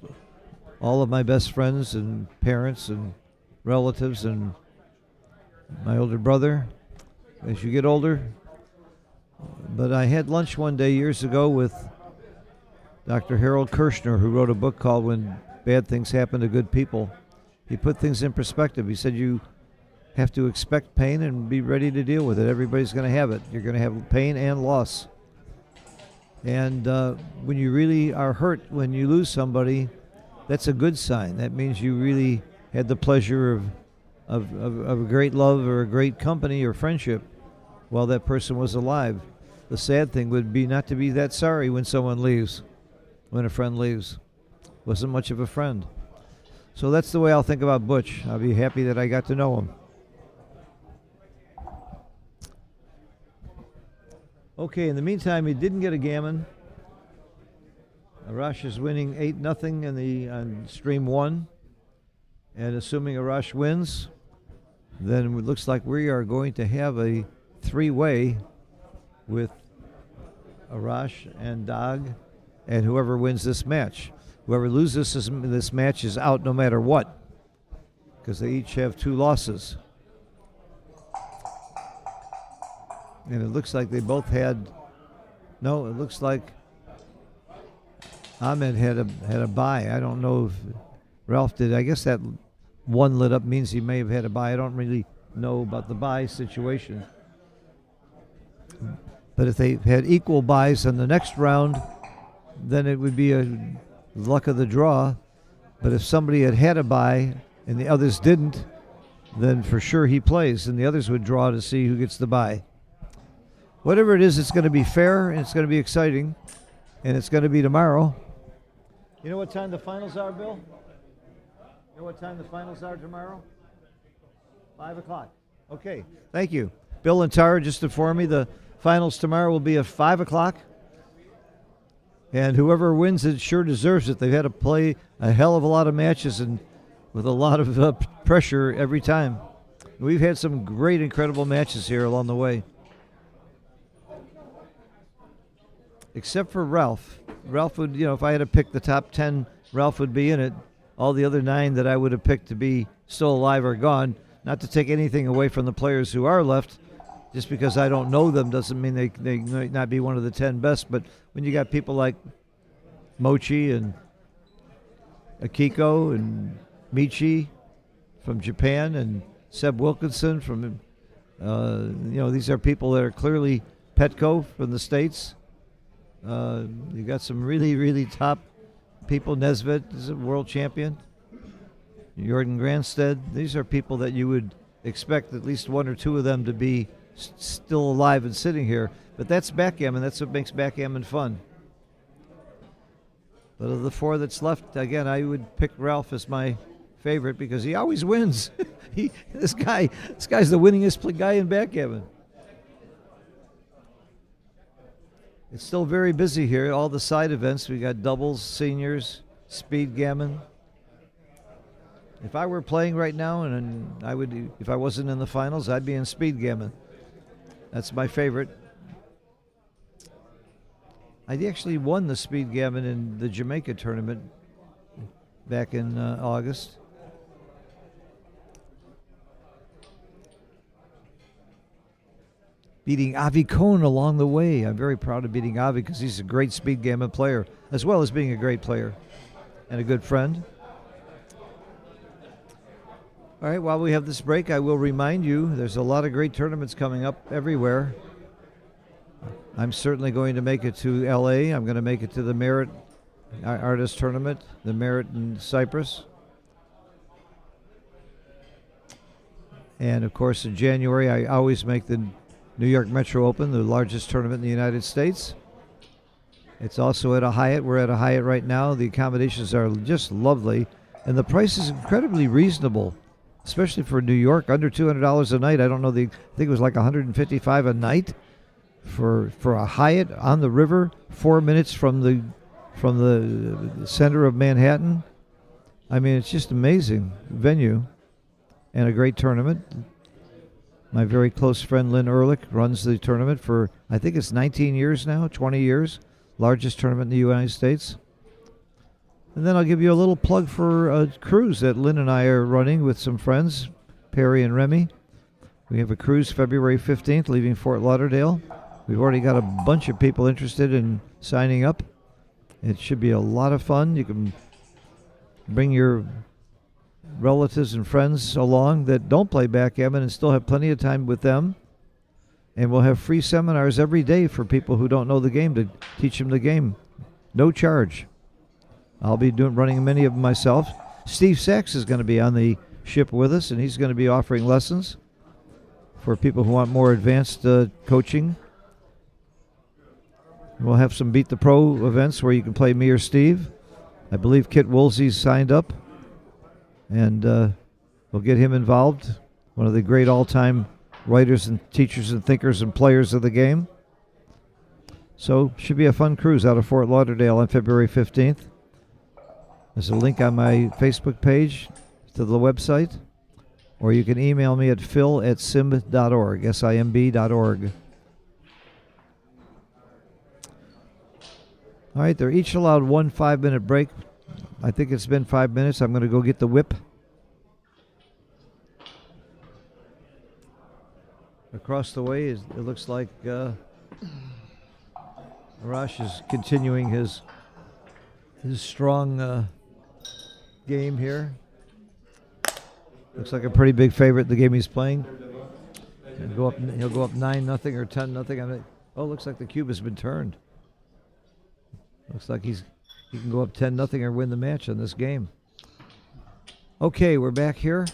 all of my best friends and parents and relatives and my older brother as you get older. But I had lunch one day years ago with Dr. Harold Kirshner, who wrote a book called When Bad Things Happen to Good People. He put things in perspective. He said you have to expect pain and be ready to deal with it. Everybody's going to have it. You're going to have pain and loss. And when you really are hurt, when you lose somebody, that's a good sign. That means you really had the pleasure of a great love or a great company or friendship while that person was alive. The sad thing would be not to be that sorry when someone leaves, when a friend leaves. Wasn't much of a friend. So that's the way I'll think about Butch. I'll be happy that I got to know him. Okay, in the meantime, he didn't get a gammon. Arash is winning 8-0 on stream 1. And assuming Arash wins, then it looks like we are going to have a 3-way with Arash and Dag and whoever wins this match. Whoever loses this match is out no matter what, because they each have 2 losses. And it looks like they both had, no, it looks like Ahmed had a bye. I don't know if Ralph did. I guess that one lit up means he may have had a bye. I don't really know about the bye situation. But if they had equal buys in the next round, then it would be a luck of the draw. But if somebody had a bye and the others didn't, then for sure he plays, and the others would draw to see who gets the bye. Whatever it is, it's going to be fair, and it's going to be exciting, and it's going to be tomorrow. You know what time the finals are, Bill? You know what time the finals are tomorrow? 5 o'clock. Okay, thank you. Bill and Tara just informed me the finals tomorrow will be at 5 o'clock. And whoever wins it sure deserves it. They've had to play a hell of a lot of matches and with a lot of pressure every time. We've had some great, incredible matches here along the way. Except for Ralph. Ralph would, if I had to pick the top 10, Ralph would be in it. All the other 9 that I would have picked to be still alive are gone. Not to take anything away from the players who are left. Just because I don't know them doesn't mean they might not be one of the 10 best. But when you got people like Mochi and Akiko and Michi from Japan and Seb Wilkinson from, these are people that are clearly Petco from the States. You got some really, really top people. Nesvet is a world champion. Jordan Granstead. These are people that you would expect at least 1 or 2 of them to be still alive and sitting here. But that's backgammon. That's what makes backgammon fun. But of the 4 that's left, again, I would pick Ralph as my favorite because he always wins. This guy's the winningest guy in backgammon. It's still very busy here. All the side events, we got doubles, seniors, SPEEDGAMMON. If I were playing right now, and I would, if I wasn't in the finals, I'd be in SPEEDGAMMON. That's my favorite. I actually won the SPEEDGAMMON in the Jamaica tournament back in August. Beating Avi Cohn along the way. I'm very proud of beating Avi because he's a great SPEEDGAMMON player, as well as being a great player and a good friend. All right, while we have this break, I will remind you there's a lot of great tournaments coming up everywhere. I'm certainly going to make it to LA. I'm going to make it to the Merit Artist Tournament, the Merit in Cyprus. And of course, in January, I always make the New York Metro Open, the largest tournament in the United States. It's also at a Hyatt. We're at a Hyatt right now. The accommodations are just lovely, and the price is incredibly reasonable, especially for New York, under $200 a night. I don't know, I think it was like $155 a night for a Hyatt on the river, 4 minutes from the center of Manhattan. I mean, it's just amazing venue and a great tournament. My very close friend Lynn Ehrlich runs the tournament for, I think it's 19 years now, 20 years. Largest tournament in the United States. And then I'll give you a little plug for a cruise that Lynn and I are running with some friends, Perry and Remy. We have a cruise February 15th leaving Fort Lauderdale. We've already got a bunch of people interested in signing up. It should be a lot of fun. You can bring your relatives and friends along that don't play backgammon and still have plenty of time with them. And we'll have free seminars every day for people who don't know the game to teach them the game. No charge. I'll be running many of them myself. Steve Sachs is going to be on the ship with us, and he's going to be offering lessons for people who want more advanced coaching. We'll have some Beat the Pro events where you can play me or Steve. I believe Kit Woolsey's signed up, and we'll get him involved. One of the great all-time writers and teachers and thinkers and players of the game. So should be a fun cruise out of Fort Lauderdale on February 15th. There's a link on my Facebook page to the website, or you can email me at phil@simb.org, simb.org. All right, they're each allowed 1 5-minute break. I think it's been 5 minutes. I'm going to go get the whip. Across the way, it looks like Arash is continuing his strong game here. Looks like a pretty big favorite in the game he's playing. He'll go up 9-0 or 10-0. Oh, looks like the cube has been turned. Looks like he can go up 10-0 or win the match on this game. Okay, we're back here.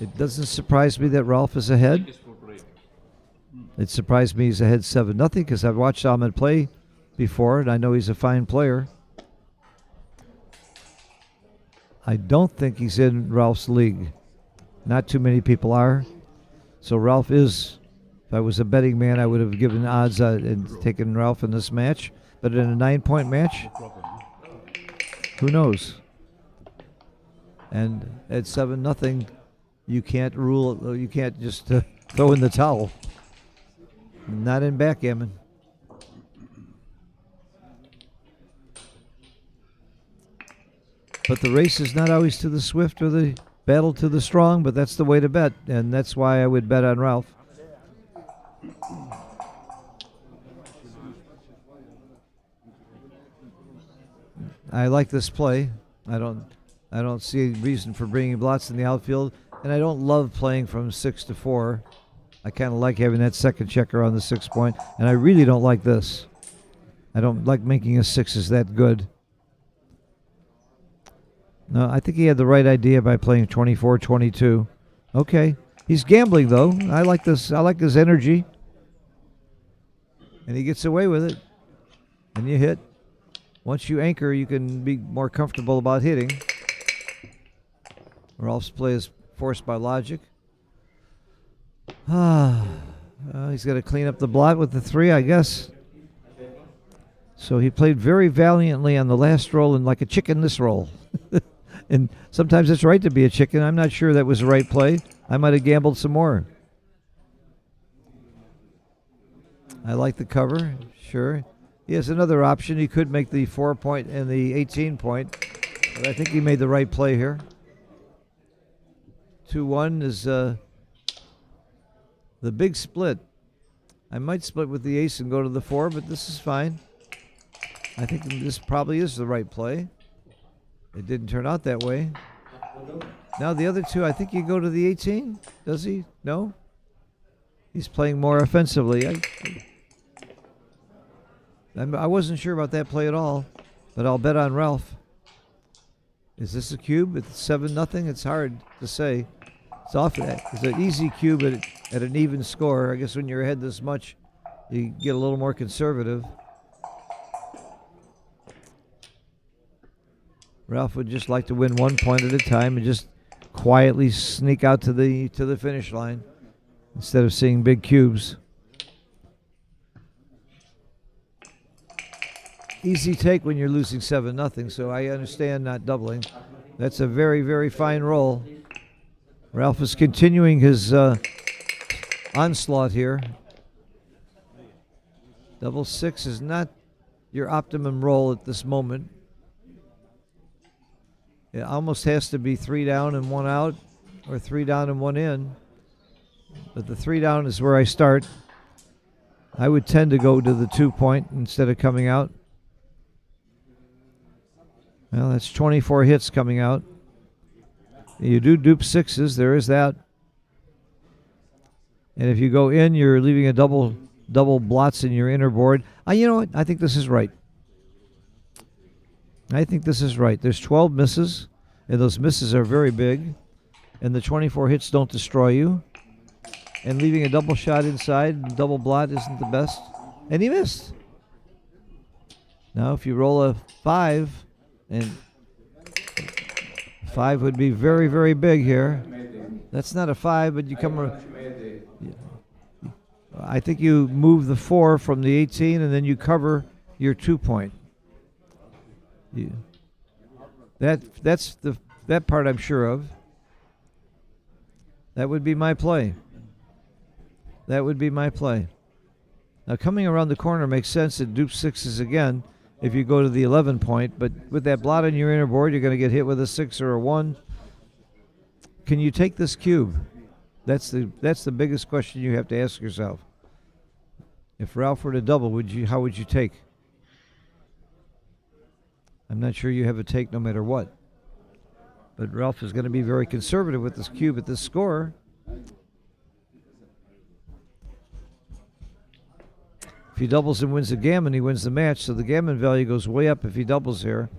It doesn't surprise me that Ralph is ahead. It surprised me he's ahead 7-0 because I've watched Ahmed play before, and I know he's a fine player. I don't think he's in Ralph's league. Not too many people are. So Ralph is, if I was a betting man, I would have given odds and taken Ralph in this match. But in a 9-point match, who knows? And at 7-0, you can't rule. You can't just throw in the towel. Not in backgammon. But the race is not always to the swift or the battle to the strong, but that's the way to bet, and that's why I would bet on Ralph. I like this play. I don't see a reason for bringing Blotz in the outfield, and I don't love playing from 6 to 4. I kind of like having that second checker on the 6 point, and I really don't like this. I don't like making a 6s that good. No, I think he had the right idea by playing 24-22. Okay. He's gambling, though. I like this. I like his energy. And he gets away with it. and you hit. Once you anchor, you can be more comfortable about hitting. Ralph's play is forced by logic. He's got to clean up the blot with the 3, I guess. So he played very valiantly on the last roll and like a chicken this roll. And sometimes it's right to be a chicken. I'm not sure that was the right play. I might have gambled some more. I like the cover, sure. He has another option. He could make the 4-point and the 18-point, but I think he made the right play here. 2-1 is the big split. I might split with the ace and go to the 4, but this is fine. I think this probably is the right play. It didn't turn out that way. Now the other 2, I think you go to the 18. Does he? No? He's playing more offensively. I wasn't sure about that play at all, but I'll bet on Ralph. Is this a cube? It's 7-0. It's hard to say. It's an easy cube at an even score. I guess when you're ahead this much, you get a little more conservative. Ralph would just like to win 1 point at a time and just quietly sneak out to the finish line instead of seeing big cubes. Easy take when you're losing 7-0, so I understand not doubling. That's a very, very fine roll. Ralph is continuing his onslaught here. Double 6 is not your optimum roll at this moment. It almost has to be 3 down and 1 out, or 3 down and 1 in. But the 3 down is where I start. I would tend to go to the 2-point instead of coming out. Well, that's 24 hits coming out. You do dupe 6s, there is that. And if you go in, you're leaving a double blots in your inner board. You know what? I think this is right. I think this is right. There's 12 misses, and those misses are very big, and the 24 hits don't destroy you. And leaving a double shot inside, double blot isn't the best. And he missed. Now, if you roll a 5, and 5 would be very, very big here. That's not a 5, but you come. I think you move the 4 from the 18, and then you cover your 2-point. That part I'm sure of. That would be my play. That would be my play. Now coming around the corner makes sense. It dupes 6s again if you go to the 11-point, but with that blot on your inner board, you're going to get hit with a 6 or a 1. Can you take this cube? That's the biggest question you have to ask yourself. If Ralph were to double, how would you take? I'm not sure you have a take no matter what. But Ralph is going to be very conservative with this cube at this score. If he doubles and wins the gammon, he wins the match, so the gammon value goes way up if he doubles here.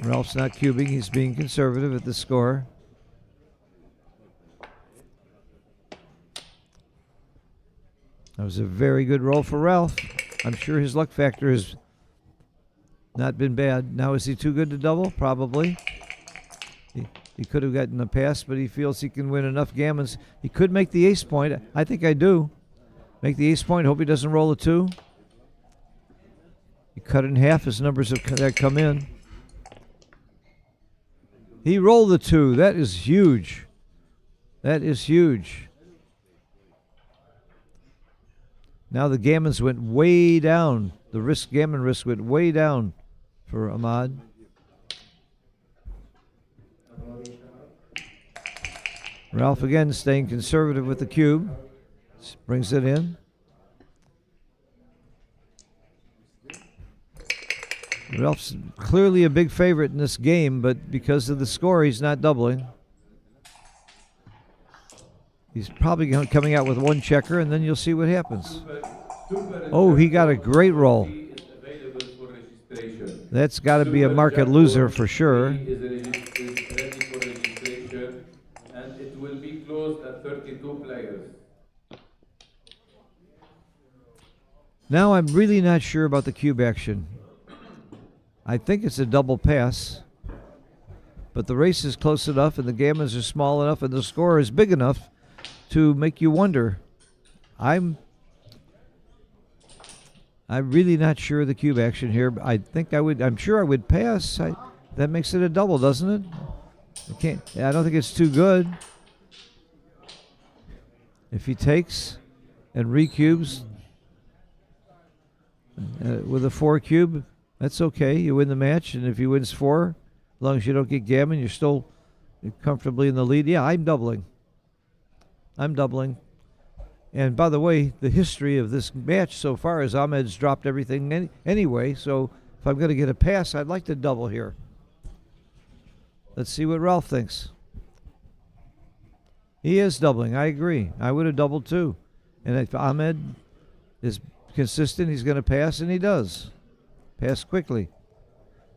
Ralph's not cubing, he's being conservative at the score. That was a very good roll for Ralph. I'm sure his luck factor has not been bad. Now, is he too good to double? Probably. He could have gotten a pass, but he feels he can win enough gammons. He could make the ace point. I think I do. Make the ace point. Hope he doesn't roll a 2. He cut it in half. His numbers that come in. He rolled the 2. That is huge. That is huge. Now the gammons went way down. The gammon risk went way down for Ahmad. Ralph again staying conservative with the cube. Brings it in. Ralph's clearly a big favorite in this game, but because of the score, he's not doubling. He's probably coming out with 1 checker, and then you'll see what happens. Oh, he got a great roll. That's got to be a market loser for sure. And it will be closed at 32 players. Now I'm really not sure about the cube action. I think it's a double pass, but the race is close enough and the gammons are small enough and the score is big enough to make you wonder. I'm really not sure of the cube action here. I'm sure I would pass. That makes it a double, doesn't it? I don't think it's too good. If he takes and recubes with a 4 cube, that's okay. You win the match, and if he wins 4, as long as you don't get gammon, you're still comfortably in the lead. Yeah, I'm doubling. And by the way, the history of this match so far is Ahmed's dropped everything anyway, so if I'm going to get a pass, I'd like to double here. Let's see what Ralph thinks. He is doubling. I agree. I would have doubled too. And if Ahmed is consistent, he's going to pass, and he does. Pass quickly.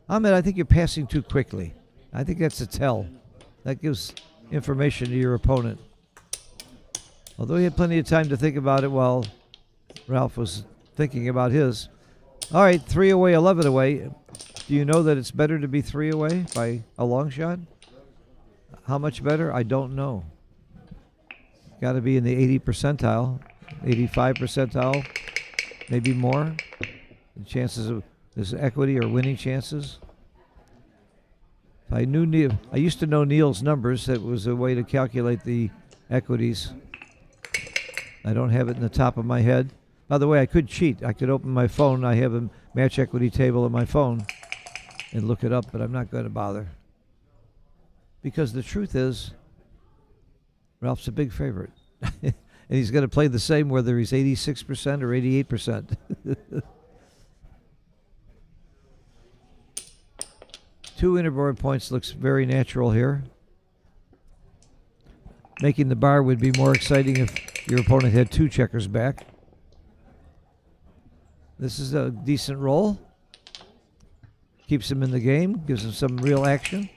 Ahmed, I think you're passing too quickly. I think that's a tell. That gives information to your opponent. Although he had plenty of time to think about it while Ralph was thinking about his. All right, 3 away, 11 away. Do you know that it's better to be 3 away by a long shot? How much better? I don't know. Got to be in the 80 percentile, 85 percentile, maybe more. The chances of this equity or winning chances. If I knew Neil, I used to know Neil's numbers. That was a way to calculate the equities. I don't have it in the top of my head. By the way, I could cheat. I could open my phone. I have a match equity table on my phone and look it up, but I'm not going to bother. Because the truth is, Ralph's a big favorite. And he's going to play the same whether he's 86% or 88%. 2 interboard points looks very natural here. Making the bar would be more exciting if your opponent had 2 checkers back. This is a decent roll. Keeps him in the game, gives him some real action.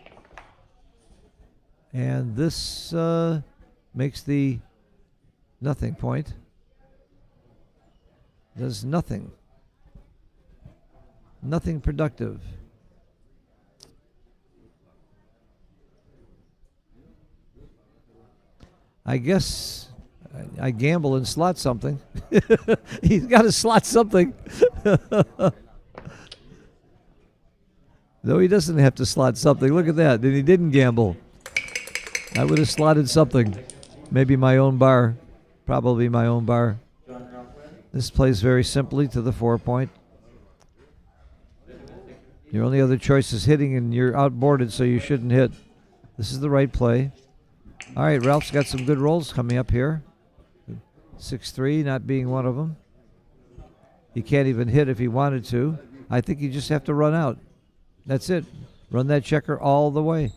And this makes the nothing point. Does nothing. Nothing productive. I guess I gamble and slot something. He's got to slot something. No, he doesn't have to slot something. Look at that. And he didn't gamble. I would have slotted something. Maybe my own bar. Probably my own bar. This plays very simply to the 4-point. Your only other choice is hitting, and you're outboarded, so you shouldn't hit. This is the right play. All right, Ralph's got some good rolls coming up here. 6-3 not being one of them. He can't even hit if he wanted to. I think you just have to run out. That's it. Run that checker all the way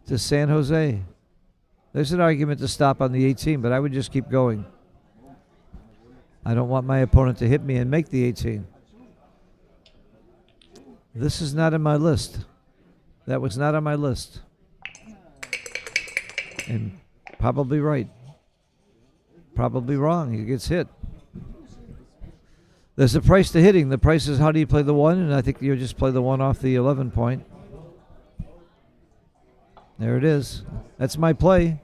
to San Jose. There's an argument to stop on the 18, but I would just keep going. I don't want my opponent to hit me and make the 18. This is not on my list. That was not on my list. And probably right. Probably wrong. He gets hit. There's a price to hitting. The price is how do you play the 1, and I think you'll just play the 1 off the 11 point. There it is. That's my play.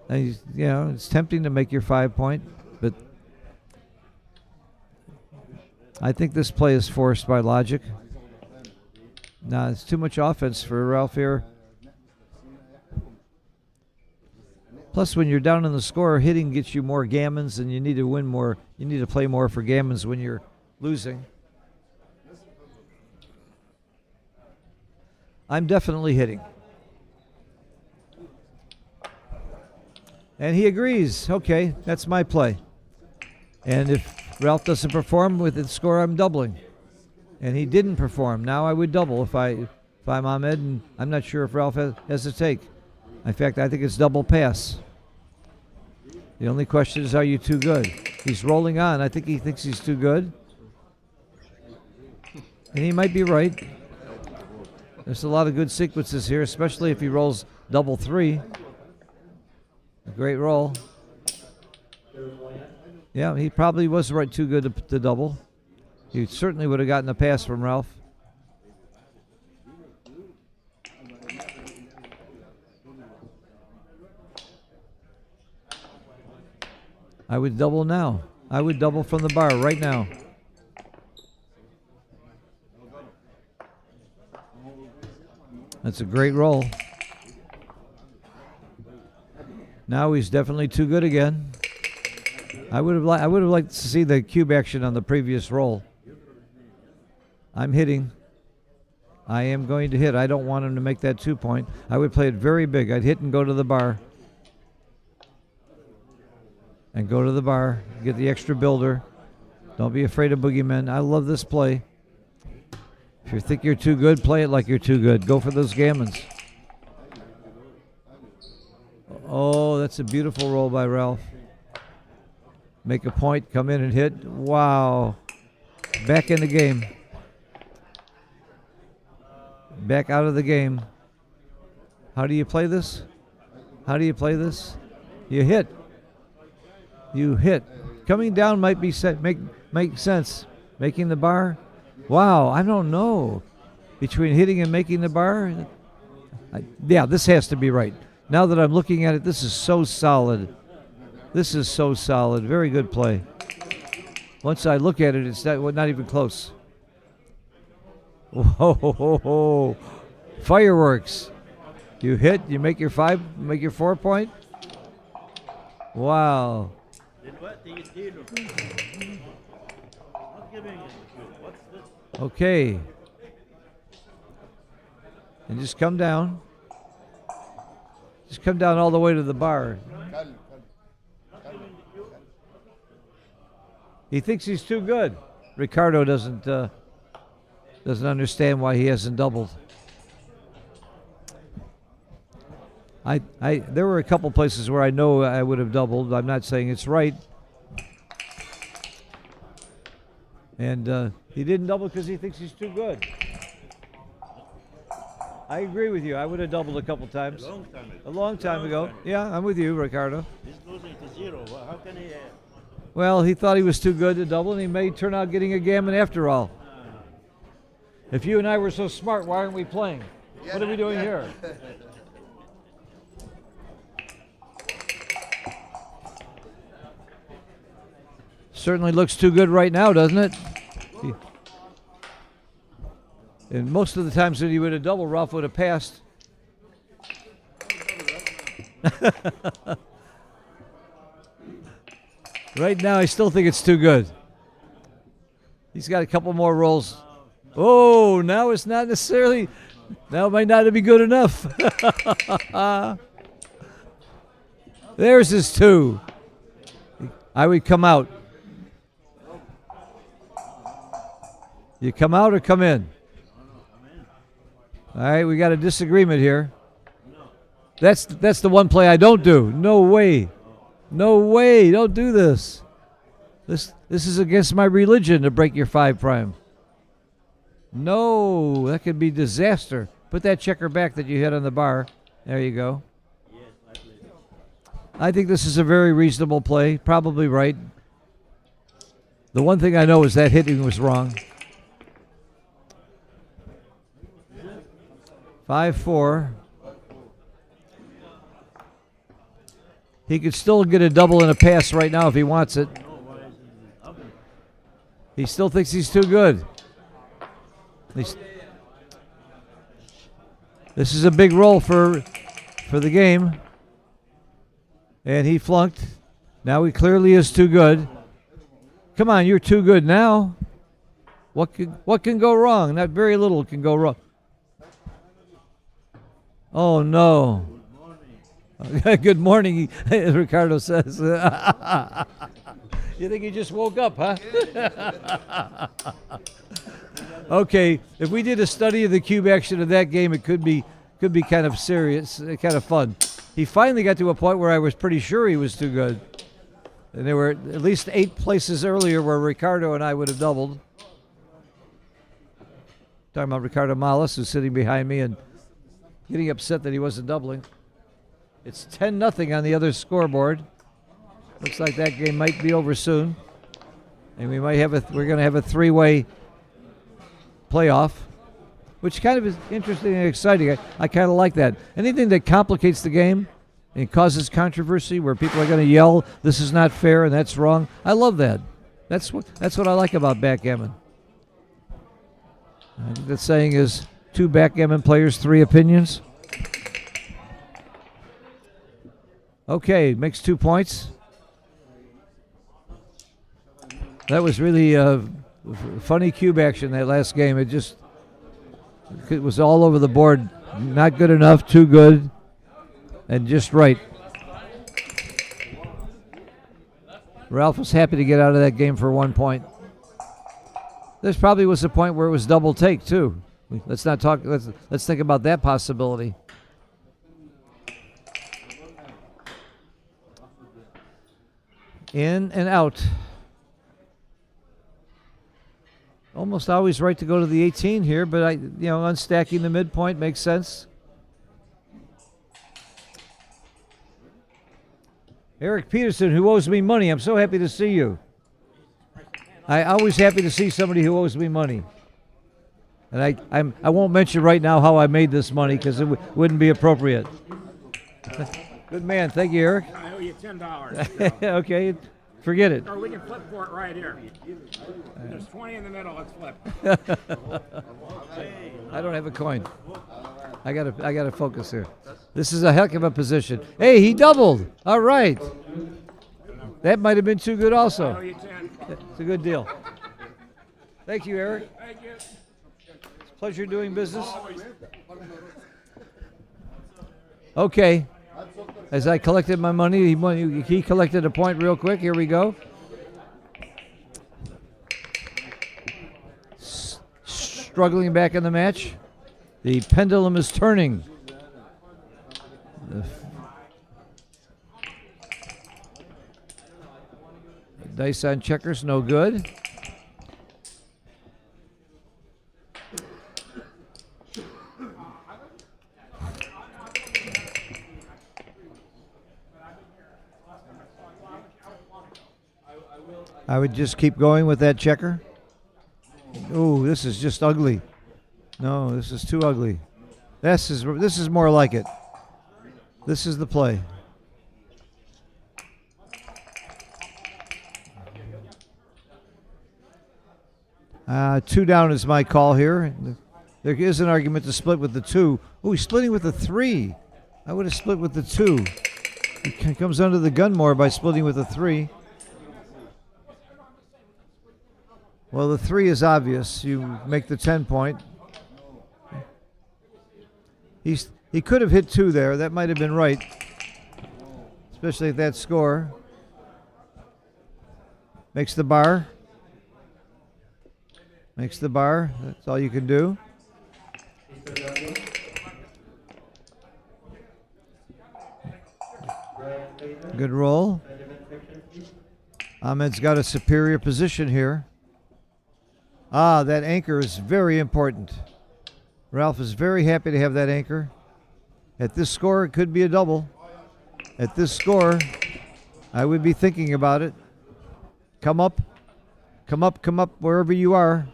And, you know, it's tempting to make your 5 point, but I think this play is forced by logic. Nah, it's too much offense for Ralph here. Plus, when you're down in the score, hitting gets you more gammons, and you need to win more. You need to play more for gammons when you're losing. I'm definitely hitting. And he agrees. Okay, that's my play. And if Ralph doesn't perform with the score, I'm doubling. And he didn't perform. Now I would double if I'm Ahmed, and I'm not sure if Ralph has a take. In fact, I think it's double pass. The only question is, are you too good? He's rolling on. I think he thinks he's too good. And he might be right. There's a lot of good sequences here, especially if he rolls double 3. A great roll. Yeah, he probably was right too good to double. He certainly would have gotten a pass from Ralph. I would double now. I would double from the bar right now. That's a great roll. Now he's definitely too good again. I would have liked to see the cube action on the previous roll. I'm hitting. I am going to hit. I don't want him to make that 2-point. I would play it very big. I'd hit and go to the bar. And go to the bar. Get the extra builder. Don't be afraid of boogeymen. I love this play. If you think you're too good, play it like you're too good. Go for those gammons. Oh, that's a beautiful roll by Ralph. Make a point, come in and hit. Wow. Back in the game. Back out of the game. How do you play this? How do you play this? You hit. You hit. Coming down might be set. Make sense. Making the bar. Wow, I don't know. Between hitting and making the bar. Yeah, this has to be right. Now that I'm looking at it, this is so solid. This is so solid. Very good play. Once I look at it, it's not even close. Whoa, fireworks. You hit, you make your 4-point. Wow. Okay. And just come down. Just come down all the way to the bar. He thinks he's too good. Ricardo doesn't understand why he hasn't doubled. There were a couple places where I know I would have doubled. I'm not saying it's right. And he didn't double because he thinks he's too good. I agree with you. I would have doubled a couple times. A long time ago. Yeah, I'm with you, Ricardo. He's losing to 0. How can he? Well, he thought he was too good to double, and he may turn out getting a gammon after all. If you and I were so smart, why aren't we playing? What are we doing here? Certainly looks too good right now, doesn't it? And most of the times that he would have doubled, Ralph would have passed. Right now, I still think it's too good. He's got a couple more rolls. Oh, now it's not necessarily. Now it might not be good enough. There's his 2. I would come out. You come out or come in? All right, we got a disagreement here. That's the one play I don't do. No way. No way. Don't do this. This is against my religion to break your 5 prime. No, that could be disaster. Put that checker back that you hit on the bar. There you go. I think this is a very reasonable play. Probably right. The one thing I know is that hitting was wrong. 5-4. He could still get a double and a pass right now if he wants it. He still thinks he's too good. This is a big roll for the game. And he flunked. Now he clearly is too good. Come on, you're too good now. What can go wrong? Not very little can go wrong. Oh no. Good morning, Ricardo says. You think he just woke up, huh? Okay, if we did a study of the cube action of that game, it could be kind of serious, kind of fun. He finally got to a point where I was pretty sure he was too good. And there were at least 8 places earlier where Ricardo and I would have doubled. Talking about Ricardo Malas, who's sitting behind me and getting upset that he wasn't doubling. It's 10-0 on the other scoreboard. Looks like that game might be over soon. And we might have we're going to have a three-way playoff, which kind of is interesting and exciting. I kind of like that. Anything that complicates the game and causes controversy, where people are going to yell, "This is not fair" and "That's wrong." I love that. That's what I like about backgammon. I think the saying is 2 backgammon players, 3 opinions. Okay, makes 2 points. That was really funny cube action, that last game. It was all over the board. Not good enough, too good, and just right. Ralph was happy to get out of that game for 1 point. This probably was a point where it was double take, too. Let's not talk. Let's think about that possibility. In and out. Almost always right to go to the 18 here, but unstacking the midpoint makes sense. Eric Peterson, who owes me money. I'm so happy to see you. I'm always happy to see somebody who owes me money. And I won't mention right now how I made this money because it wouldn't be appropriate. Good man. Thank you, Eric. I owe you $10. Okay. Forget it. Or we can flip for it right here. There's 20 in the middle. Let's flip. I don't have a coin. I gotta focus here. This is a heck of a position. Hey, he doubled. All right. That might have been too good also. I owe you 10. It's a good deal. Thank you, Eric. Thank you. It's a pleasure doing business. Okay. As I collected my money, he collected a point real quick. Here we go. Struggling back in the match. The pendulum is turning. The dice on checkers, no good. I would just keep going with that checker. Oh, this is just ugly. No, this is too ugly. This is more like it. This is the play. Two down is my call here. There is an argument to split with the 2. Oh, he's splitting with the 3. I would have split with the 2. He comes under the gun more by splitting with the 3. Well, the 3 is obvious. You make the 10 point. He could have hit 2 there. That might have been right, especially at that score. Makes the bar. Makes the bar. That's all you can do. Good roll. Ahmed's got a superior position here. That anchor is very important. Ralph is very happy to have that anchor. At this score, it could be a double. At this score, I would be thinking about it. Come up, come up, come up, wherever you are.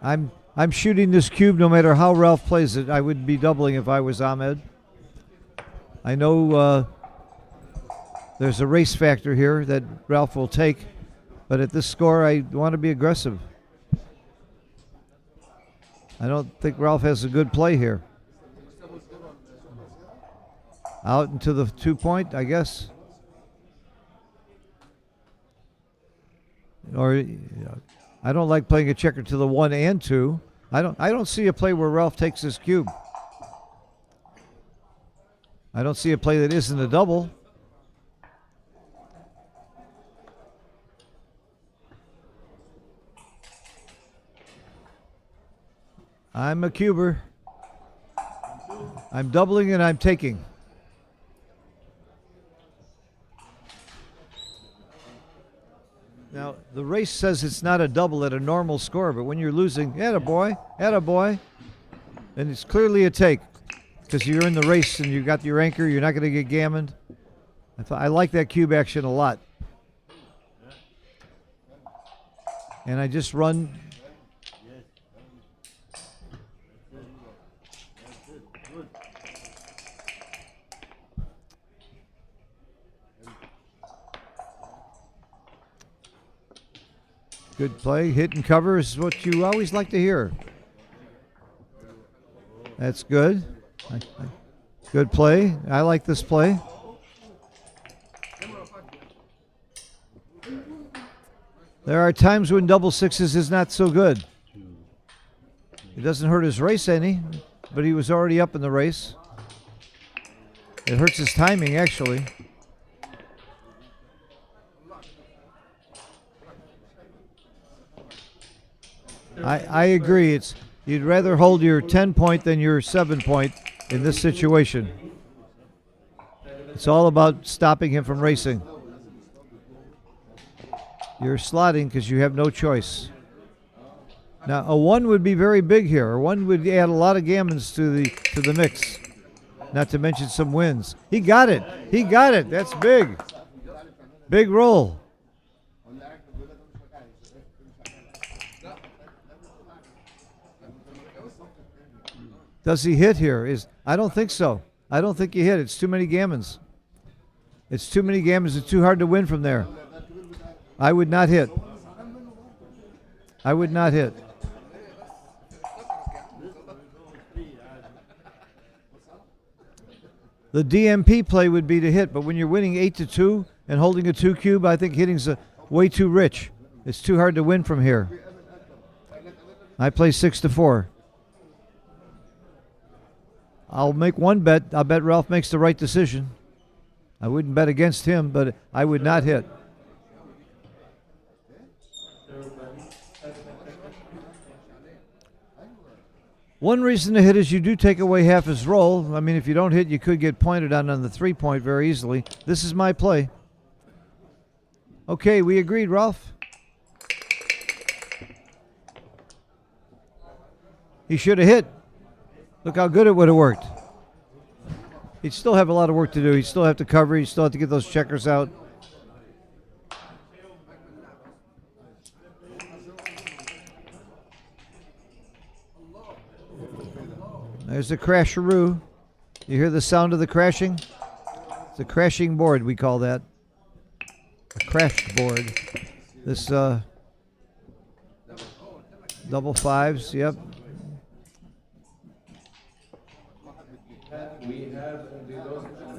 I'm shooting this cube no matter how Ralph plays it. I would be doubling if I was Ahmed. I know there's a race factor here that Ralph will take, but at this score, I want to be aggressive. I don't think Ralph has a good play here. Out into the 2 point, I guess. Or I don't like playing a checker to the 1 and 2. I don't see a play where Ralph takes his cube. I don't see a play that isn't a double. I'm a cuber. I'm doubling and I'm taking. Now, the race says it's not a double at a normal score, but when you're losing, attaboy, and it's clearly a take because you're in the race and you got your anchor, you're not going to get gammoned. I like that cube action a lot. And I just run. Good play. Hit and cover is what you always like to hear. That's good. Good play. I like this play. There are times when double sixes is not so good. It doesn't hurt his race any, but he was already up in the race. It hurts his timing, actually. I agree. You'd rather hold your 10-point than your 7-point in this situation. It's all about stopping him from racing. You're slotting because you have no choice. Now, a 1 would be very big here. A 1 would add a lot of gammons to the mix. Not to mention some wins. He got it. He got it. That's big. Big roll. Does he hit here? I don't think so. I don't think he hit. It's too many gammons. It's too many gammons. It's too hard to win from there. I would not hit. I would not hit. The DMP play would be to hit, but when you're winning 8-2 and holding a 2 cube, I think hitting's way too rich. It's too hard to win from here. I play 6-4. I'll make one bet. I'll bet Ralph makes the right decision. I wouldn't bet against him, but I would not hit. One reason to hit is you do take away half his roll. I mean, if you don't hit, you could get pointed on the 3-point very easily. This is my play. Okay, we agreed, Ralph. He should have hit. Look how good it would have worked. He'd still have a lot of work to do. He'd still have to cover. He'd still have to get those checkers out. There's the crasheroo. You hear the sound of the crashing? It's a crashing board, we call that. A crashed board. This double fives, yep.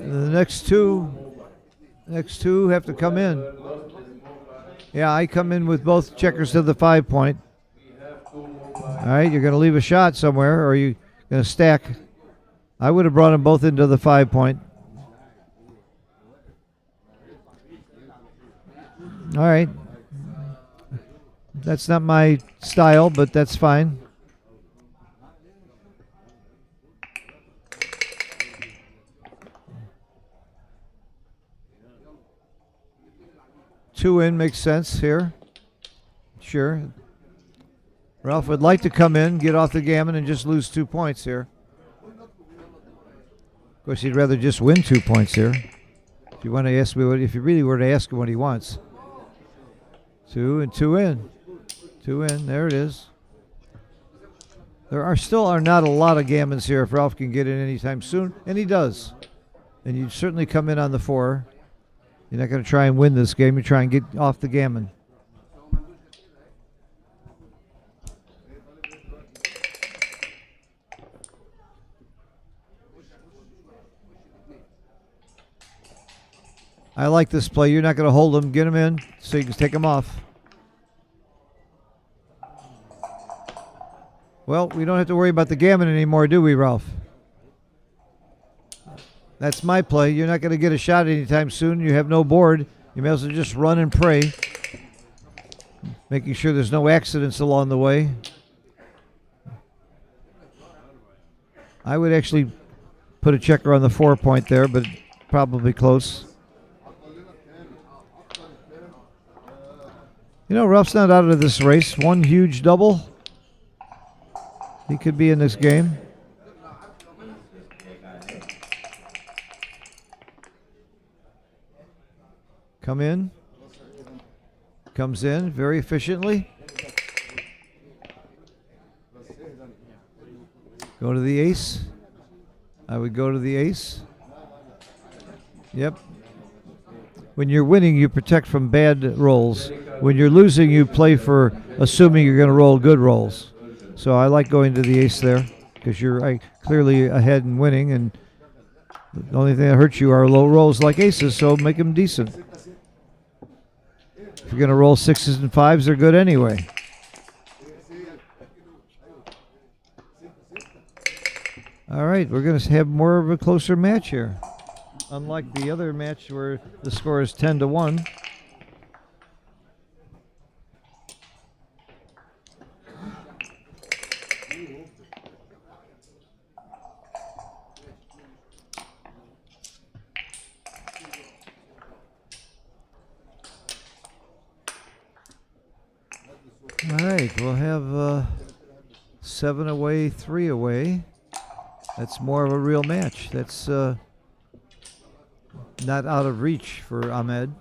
The next two have to come in. Yeah, I come in with both checkers to the 5-point. All right, you're going to leave a shot somewhere, or are you going to stack? I would have brought them both into the 5-point. All right. That's not my style, but that's fine. Two in makes sense here. Sure. Ralph would like to come in, get off the gammon, and just lose 2 points here. Of course, he'd rather just win 2 points here. If you want to ask me if you really were to ask him what he wants. 2 and 2 in. 2 in. There it is. There are not a lot of gammons here if Ralph can get in anytime soon, and he does. And you'd certainly come in on the 4. You're not going to try and win this game. You try and get off the gammon. I like this play. You're not going to hold him. Get him in so you can take him off. Well, we don't have to worry about the gammon anymore, do we, Ralph? That's my play. You're not going to get a shot anytime soon. You have no board. You may as well just run and pray, making sure there's no accidents along the way. I would actually put a checker on the 4-point there, but probably close. You know, Ralph's not out of this race. One huge double. He could be in this game. Come in. Comes in very efficiently. Go to the ace. I would go to the ace. Yep. When you're winning, you protect from bad rolls. When you're losing, you play for assuming you're going to roll good rolls. So I like going to the ace there because you're clearly ahead and winning, and the only thing that hurts you are low rolls like aces, so make them decent. If you're going to roll sixes and fives, they're good anyway. All right, we're going to have more of a closer match here. Unlike the other match where the score is 10-1. All right, we'll have 7 away, 3 away. That's more of a real match. That's not out of reach for Ahmed.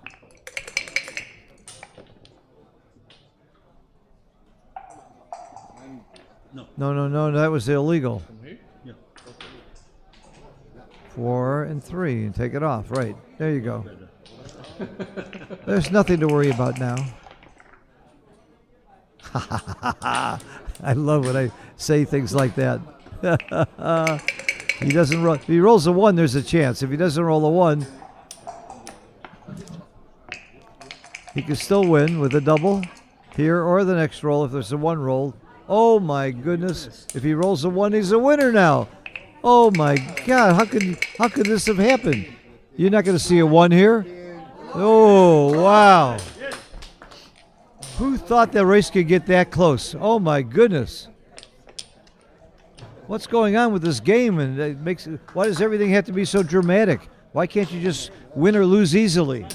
No, that was illegal. 4 and 3, and take it off. Right, there you go. There's nothing to worry about now. I love when I say things like that. He doesn't roll. If he rolls a 1, there's a chance. If he doesn't roll a 1, he can still win with a double here or the next roll if there's a 1 roll. Oh my goodness! If he rolls a 1, he's a winner now. Oh my God! How could this have happened? You're not going to see a 1 here. Oh wow! Who thought the race could get that close? Oh my goodness! What's going on with this game? And it makes why does everything have to be so dramatic? Why can't you just win or lose easily?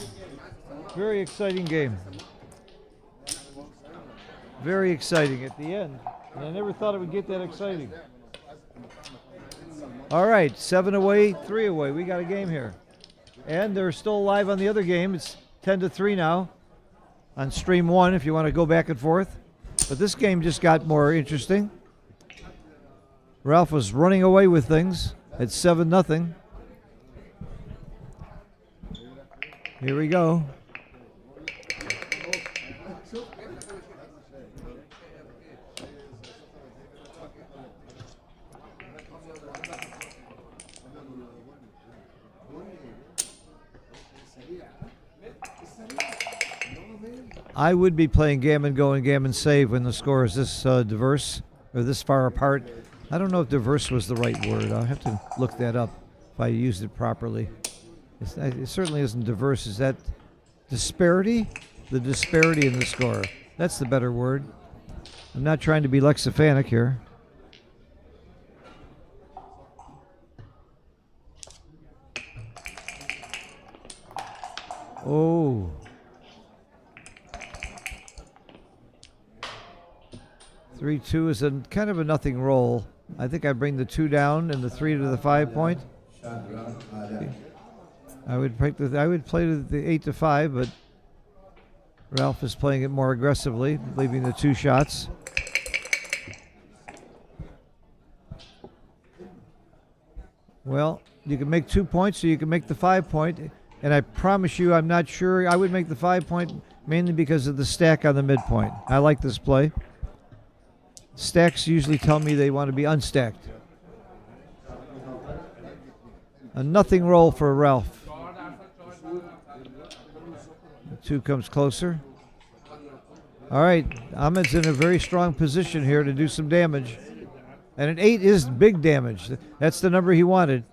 Very exciting game. Very exciting at the end. And I never thought it would get that exciting. All right, 7 away, 3 away. We got a game here. And they're still alive on the other game. It's 10-3 now on stream 1 if you want to go back and forth. But this game just got more interesting. Ralph was running away with things at 7-0. Here we go. I would be playing gammon go and gammon save when the score is this diverse or this far apart. I don't know if diverse was the right word. I'll have to look that up if I used it properly. It certainly isn't diverse. Is that disparity? The disparity in the score. That's the better word. I'm not trying to be lexiphanic here. Oh. 3-2 is a kind of a nothing roll. I think I bring the 2 down and the 3 to the 5 point. I would play the 8-5, but Ralph is playing it more aggressively, leaving the 2 shots. Well, you can make 2 points, so you can make the 5 point. And I promise you, I'm not sure. I would make the 5 point mainly because of the stack on the midpoint. I like this play. Stacks usually tell me they want to be unstacked. A nothing roll for Ralph. The 2 comes closer. All right, Ahmed's in a very strong position here to do some damage. And an 8 is big damage. That's the number he wanted.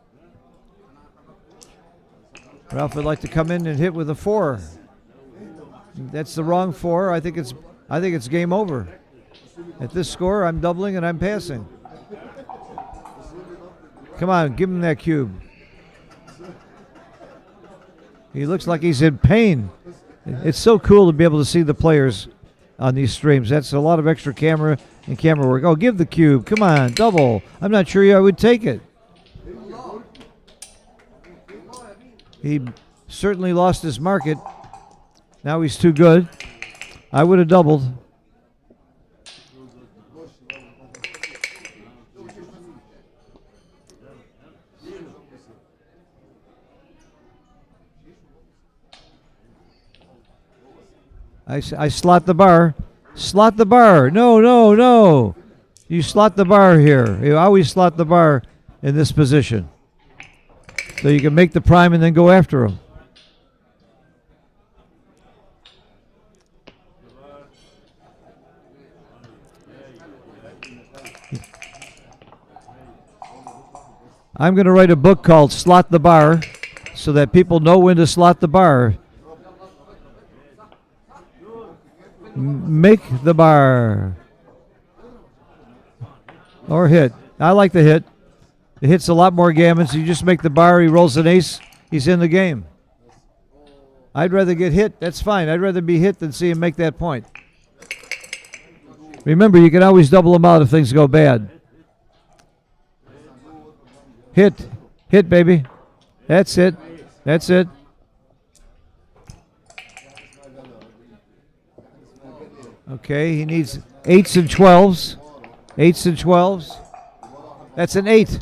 Ralph would like to come in and hit with a 4. That's the wrong 4. I think it's game over. At this score, I'm doubling and I'm passing. Come on, give him that cube. He looks like he's in pain. It's so cool to be able to see the players on these streams. That's a lot of extra camera and camera work. Oh, give the cube. Come on, double. I'm not sure I would take it. He certainly lost his market. Now he's too good. I would have doubled. I slot the bar. Slot the bar. No, no, no. You slot the bar here. You always slot the bar in this position. So you can make the prime and then go after him. I'm going to write a book called Slot the Bar so that people know when to slot the bar. Make the bar. Or hit. I like the hit. The hit's a lot more gammons. You just make the bar, he rolls an ace, he's in the game. I'd rather get hit. That's fine. I'd rather be hit than see him make that point. Remember, you can always double them out if things go bad. Hit. Hit, baby. That's it. That's it. Okay, he needs 8s and 12s. 8s and 12s. That's an 8.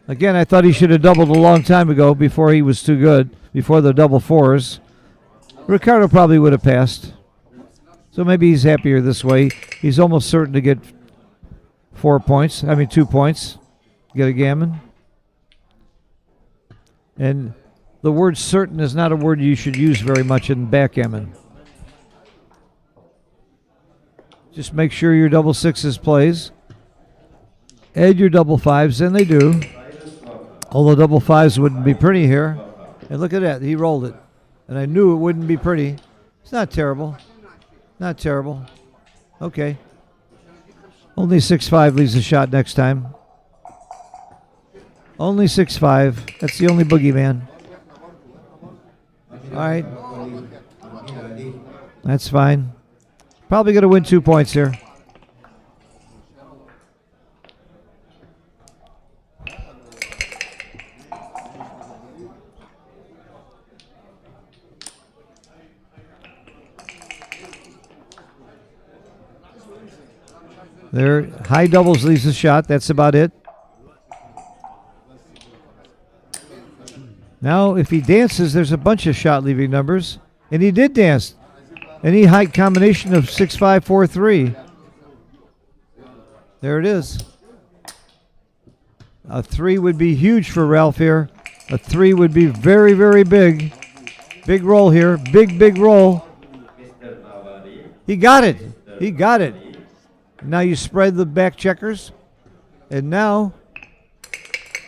Again, I thought he should have doubled a long time ago before he was too good, before the double 4s. Ricardo probably would have passed. So maybe he's happier this way. He's almost certain to get 2 points. Get a gammon. And the word certain is not a word you should use very much in backgammon. Just make sure your double 6s plays. Add your double 5s, and they do. Although double 5s wouldn't be pretty here. And look at that, he rolled it. And I knew it wouldn't be pretty. It's not terrible. Not terrible. Okay. Only 6-5 leaves a shot next time. Only 6-5. That's the only boogeyman. All right. That's fine. Probably going to win 2 points here. There, high doubles leaves a shot. That's about it. Now, if he dances, there's a bunch of shot leaving numbers. And he did dance. Any high combination of 6-5, 4-3. There it is. A 3 would be huge for Ralph here. A 3 would be very, very big. Big roll here. Big, big roll. He got it. He got it. Now you spread the back checkers. And now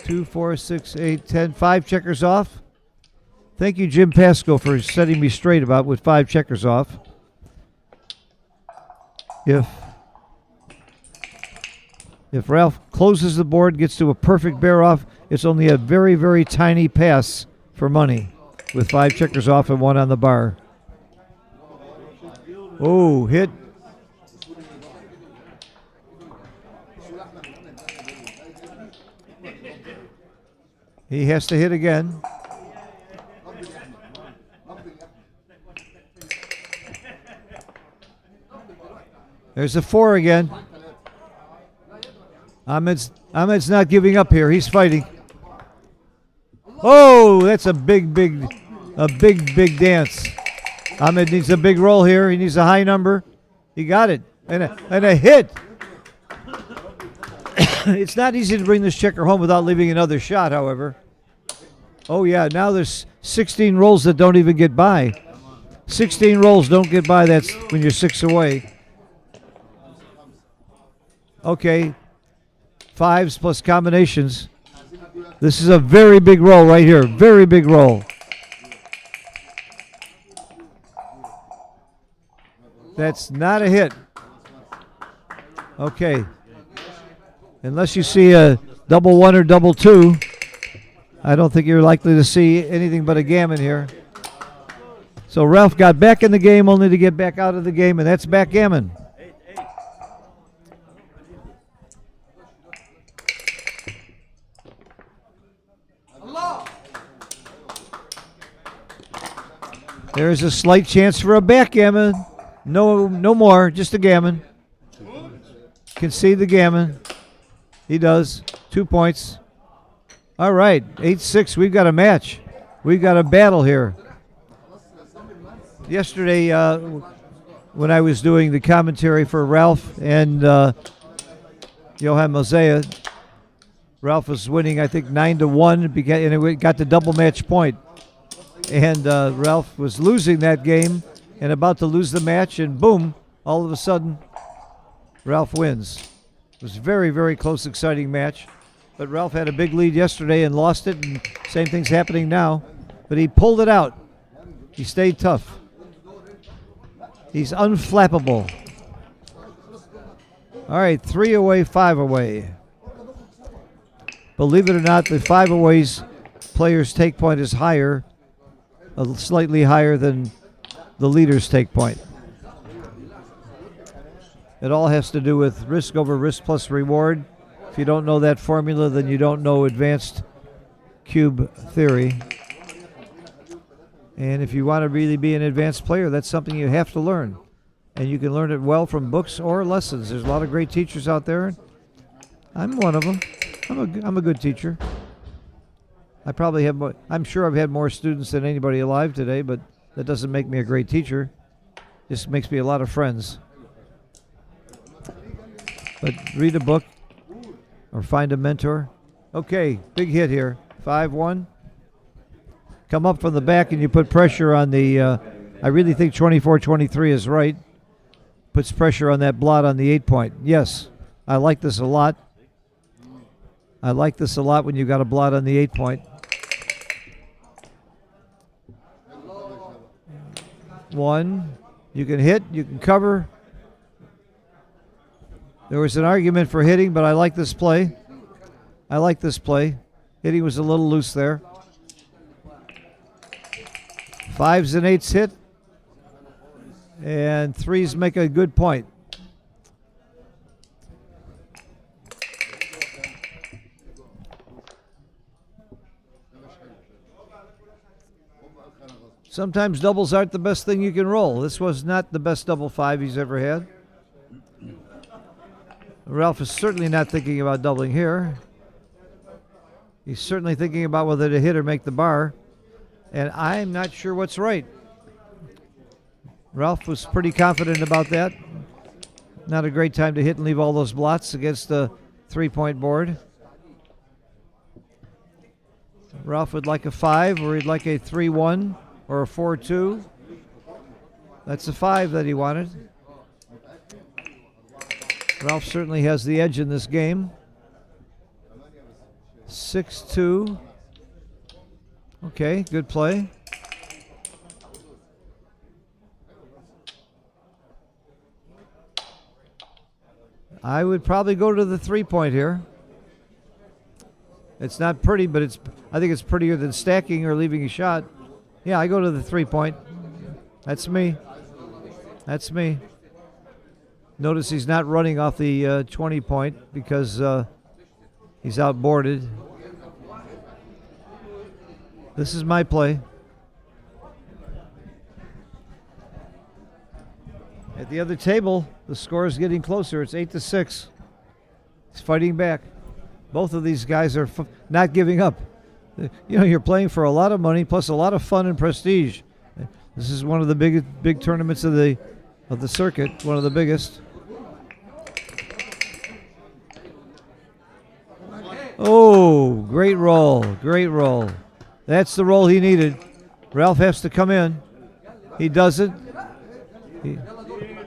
2, 4, 6, 8, 10, 5 checkers off. Thank you, Jim Pasco, for setting me straight about with 5 checkers off. If Ralph closes the board, gets to a perfect bear off, it's only a very, very tiny pass for money with 5 checkers off and 1 on the bar. Oh, hit. He has to hit again. There's a 4 again. Ahmed's not giving up here. He's fighting. Oh, that's a big dance. Ahmed needs a big roll here. He needs a high number. He got it. And a hit. It's not easy to bring this checker home without leaving another shot, however. Oh, yeah, now there's 16 rolls that don't even get by. 16 rolls don't get by. That's when you're 6 away. Okay, 5s plus combinations. This is a very big roll right here. Very big roll. That's not a hit. Okay. Unless you see a double 1 or double 2, I don't think you're likely to see anything but a gammon here. So Ralph got back in the game only to get back out of the game, and that's backgammon. There's a slight chance for a backgammon. No more, just a gammon. Concede the gammon. He does. 2 points. All right, 8-6. We've got a match. We've got a battle here. Yesterday, when I was doing the commentary for Ralph and Johan Mosea, Ralph was winning, I think, 9-1, and it got the double match point. And Ralph was losing that game and about to lose the match, and boom, all of a sudden, Ralph wins. It was a very, very close, exciting match. But Ralph had a big lead yesterday and lost it, and same thing's happening now. But he pulled it out. He stayed tough. He's unflappable. All right, 3 away, 5 away. Believe it or not, the 5 aways players' take point is higher, slightly higher than the leader's take point. It all has to do with risk over risk plus reward. If you don't know that formula, then you don't know advanced cube theory. And if you want to really be an advanced player, that's something you have to learn. And you can learn it well from books or lessons. There's a lot of great teachers out there. I'm one of them. I'm a good teacher. I probably have more, I'm sure I've had more students than anybody alive today, but that doesn't make me a great teacher. Just makes me a lot of friends. But read a book or find a mentor. Okay, big hit here. 5-1. Come up from the back and you put pressure on the, I really think 24-23 is right. Puts pressure on that blot on the 8 point. Yes, I like this a lot. I like this a lot when you got a blot on the 8 point. 1, you can hit, you can cover. There was an argument for hitting, but I like this play. I like this play. Hitting was a little loose there. 5s and 8s hit. And 3s make a good point. Sometimes doubles aren't the best thing you can roll. This was not the best double 5 he's ever had. Ralph is certainly not thinking about doubling here. He's certainly thinking about whether to hit or make the bar. And I'm not sure what's right. Ralph was pretty confident about that. Not a great time to hit and leave all those blots against the 3-point board. Ralph would like a 5, or he'd like a 3-1 or a 4-2. That's a 5 that he wanted. Ralph certainly has the edge in this game. 6-2. Okay, good play. I would probably go to the 3-point here. It's not pretty, but I think it's prettier than stacking or leaving a shot. Yeah, I go to the 3-point. That's me. That's me. Notice he's not running off the 20-point because he's outboarded. This is my play. At the other table, the score is getting closer. It's 8-6. He's fighting back. Both of these guys are not giving up. You know, you're playing for a lot of money plus a lot of fun and prestige. This is one of the big tournaments of the circuit, one of the biggest. Oh, great roll, great roll. That's the roll he needed. Ralph has to come in. He doesn't.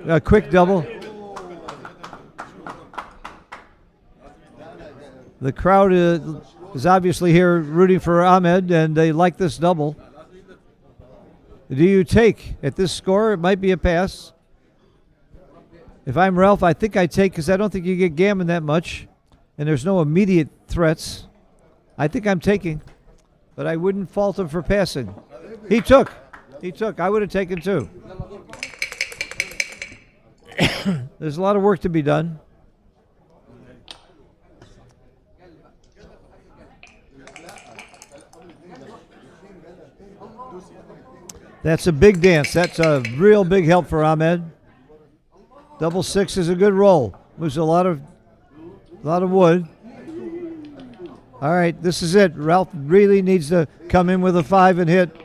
A quick double. The crowd is obviously here rooting for Ahmed, and they like this double. Do you take at this score? It might be a pass. If I'm Ralph, I think I take because I don't think you get gammon that much, and there's no immediate threats. I think I'm taking, but I wouldn't fault him for passing. He took. He took. I would have taken 2. There's a lot of work to be done. That's a big dance. That's a real big help for Ahmed. Double 6 is a good roll. Moves a lot of wood. All right, this is it. Ralph really needs to come in with a 5 and hit.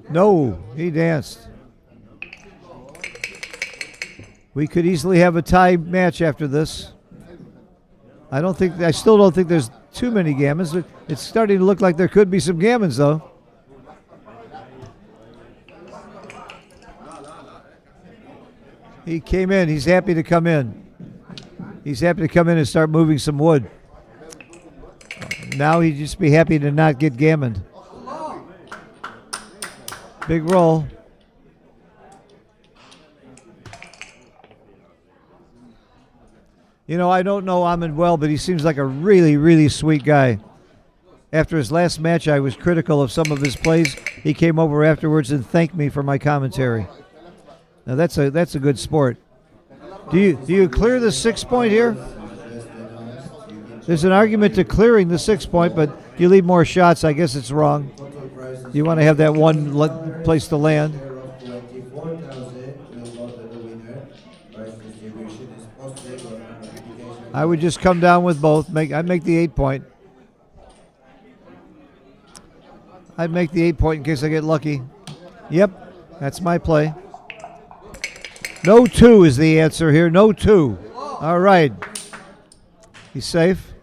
No, he danced. We could easily have a tie match after this. I still don't think there's too many gammons. It's starting to look like there could be some gammons, though. He came in. He's happy to come in. He's happy to come in and start moving some wood. Now he'd just be happy to not get gammoned. Big roll. You know, I don't know Ahmed well, but he seems like a really, really sweet guy. After his last match, I was critical of some of his plays. He came over afterwards and thanked me for my commentary. Now that's a good sport. Do you clear the 6-point here? There's an argument to clearing the 6-point, but you leave more shots. I guess it's wrong. You want to have that one place to land. I would just come down with both. I'd make the 8-point. I'd make the 8-point in case I get lucky. Yep, that's my play. No 2 is the answer here. No 2. All right. He's safe.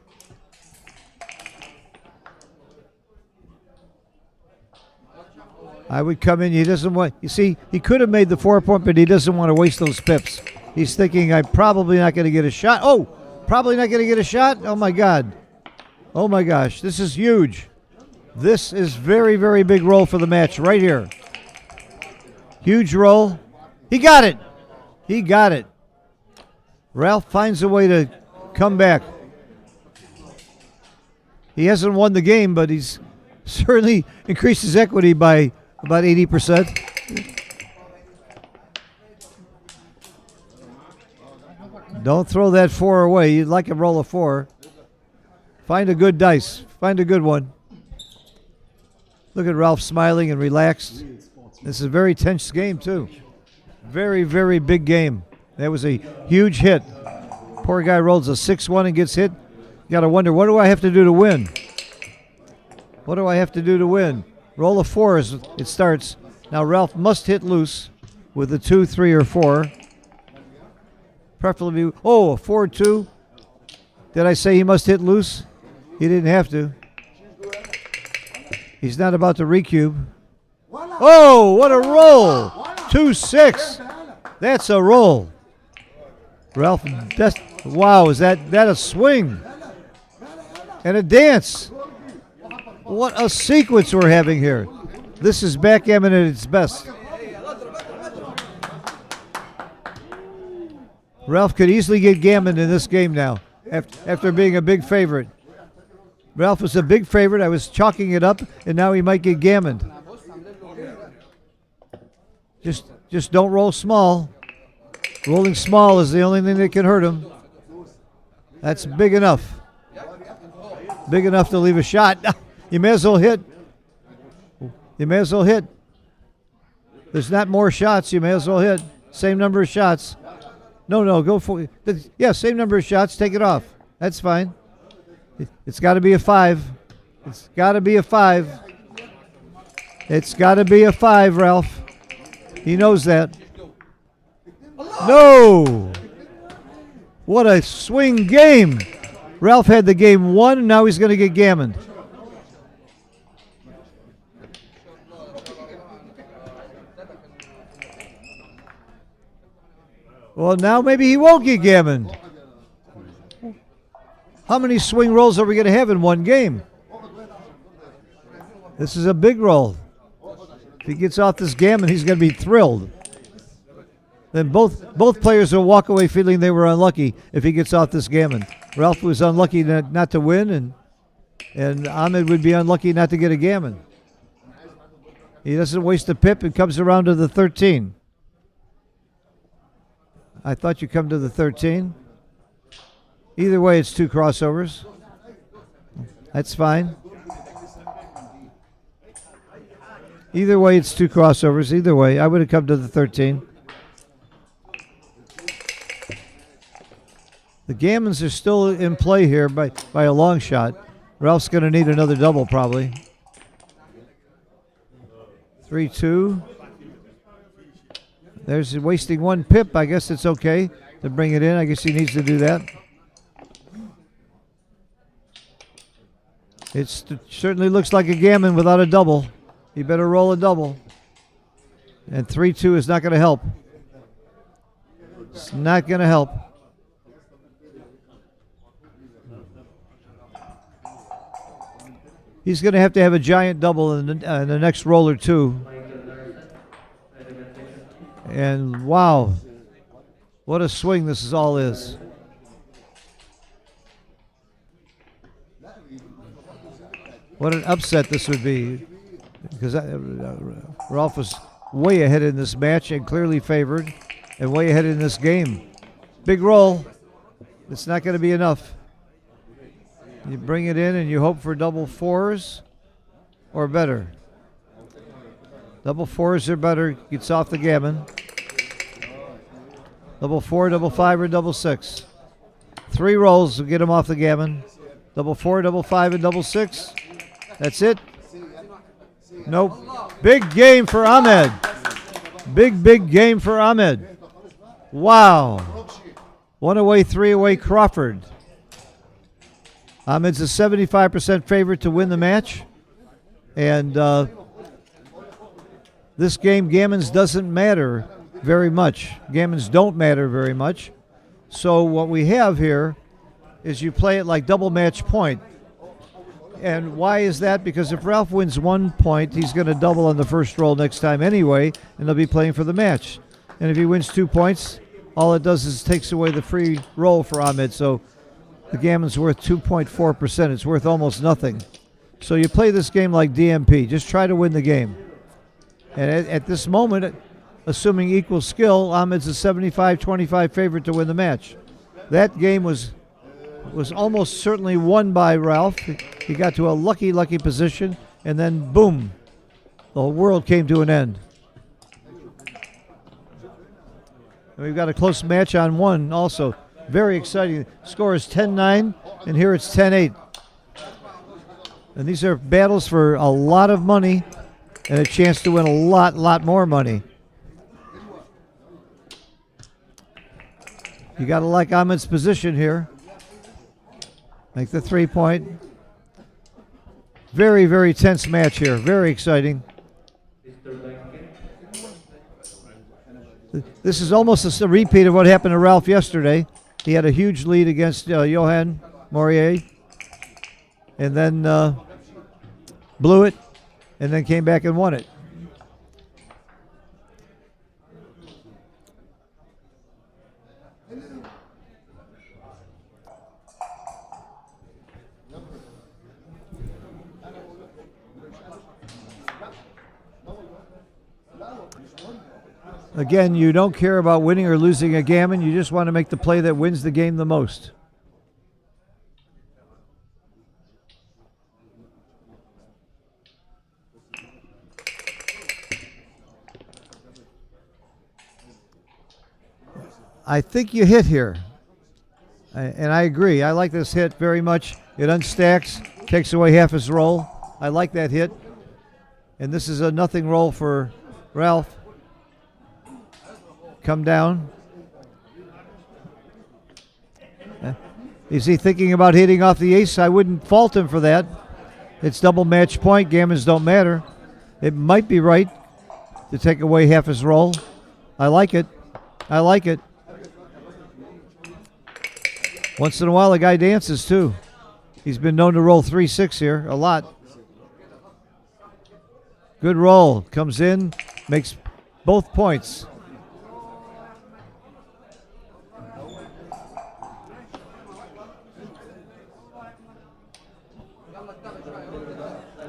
I would come in. He doesn't want. You see, he could have made the 4-point, but he doesn't want to waste those pips. He's thinking, I'm probably not going to get a shot. Oh, probably not going to get a shot. Oh my God. Oh my gosh. This is huge. This is very, very big roll for the match right here. Huge roll. He got it. He got it. Ralph finds a way to come back. He hasn't won the game, but he's certainly increased his equity by about 80%. Don't throw that 4 away. You'd like to roll a 4. Find a good dice. Find a good one. Look at Ralph smiling and relaxed. This is a very tense game, too. Very, very big game. That was a huge hit. Poor guy rolls a 6-1 and gets hit. You got to wonder, what do I have to do to win? What do I have to do to win? Roll a 4 as it starts. Now Ralph must hit loose with a 2, 3, or 4. Preferably, oh, a 4-2. Did I say he must hit loose? He didn't have to. He's not about to recube. Oh, what a roll! 2-6. That's a roll. Ralph, wow, is that a swing? And a dance. What a sequence we're having here. This is backgammon at its best. Ralph could easily get gammoned in this game now, after being a big favorite. Ralph was a big favorite. I was chalking it up, and now he might get gammoned. Just don't roll small. Rolling small is the only thing that can hurt him. That's big enough. Big enough to leave a shot. You may as well hit. You may as well hit. There's not more shots. You may as well hit. Same number of shots. No, go for it. Yeah, same number of shots. Take it off. That's fine. It's got to be a 5. It's got to be a 5. It's got to be a 5, Ralph. He knows that. No! What a swing game. Ralph had the game won, and now he's going to get gammoned. Well, now maybe he won't get gammoned. How many swing rolls are we going to have in one game? This is a big roll. If he gets off this gammon, he's going to be thrilled. Then both players will walk away feeling they were unlucky if he gets off this gammon. Ralph was unlucky not to win, and Ahmed would be unlucky not to get a gammon. He doesn't waste a pip and comes around to the 13. I thought you come to the 13. Either way, it's 2 crossovers. That's fine. Either way, it's 2 crossovers. Either way, I would have come to the 13. The gammons are still in play here by a long shot. Ralph's going to need another double probably. 3-2. There's wasting 1 pip. I guess it's okay to bring it in. I guess he needs to do that. It certainly looks like a gammon without a double. You better roll a double. And 3-2 is not going to help. It's not going to help. He's going to have a giant double in the next roll or two. And wow, what a swing this all is. What an upset this would be. Because Ralph was way ahead in this match and clearly favored and way ahead in this game. Big roll. It's not going to be enough. You bring it in and you hope for double 4s or better. Double 4s or better gets off the gammon. Double 4, double 5, or double 6. 3 rolls will get him off the gammon. Double 4, double 5, and double 6. That's it. Nope. Big game for Ahmed. Big game for Ahmed. Wow. 1 away, 3 away, Crawford. Ahmed's a 75% favorite to win the match. And this game, gammons doesn't matter very much. Gammons don't matter very much. So what we have here is you play it like double match point. And why is that? Because if Ralph wins 1 point, he's going to double on the first roll next time anyway, and they'll be playing for the match. And if he wins 2 points, all it does is takes away the free roll for Ahmed. So the gammon's worth 2.4%. It's worth almost nothing. So you play this game like DMP. Just try to win the game. And at this moment, assuming equal skill, Ahmed's a 75-25 favorite to win the match. That game was almost certainly won by Ralph. He got to a lucky position, and then boom, the whole world came to an end. And we've got a close match on 1 also. Very exciting. Score is 10-9, and here it's 10-8. And these are battles for a lot of money and a chance to win a lot more money. You got to like Ahmed's position here. Make the 3-point. Very tense match here. Very exciting. This is almost a repeat of what happened to Ralph yesterday. He had a huge lead against Johan Morier. And then blew it. And then came back and won it. Again, you don't care about winning or losing a gammon. You just want to make the play that wins the game the most. I think you hit here. And I agree. I like this hit very much. It unstacks, takes away half his roll. I like that hit. And this is a nothing roll for Ralph. Come down. Is he thinking about hitting off the ace? I wouldn't fault him for that. It's double match point. Gammons don't matter. It might be right to take away half his roll. I like it. I like it. Once in a while, the guy dances too. He's been known to roll 3-6 here a lot. Good roll. Comes in, makes both points.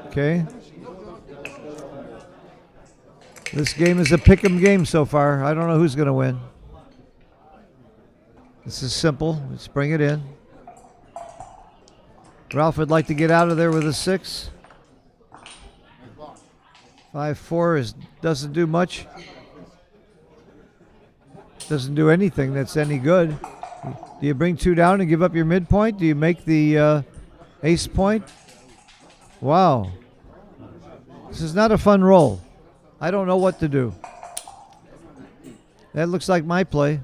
Okay. This game is a pick'em game so far. I don't know who's going to win. This is simple. Let's bring it in. Ralph would like to get out of there with a 6. 5-4 doesn't do much. Doesn't do anything that's any good. Do you bring 2 down and give up your midpoint? Do you make the ace point? Wow. This is not a fun roll. I don't know what to do. That looks like my play.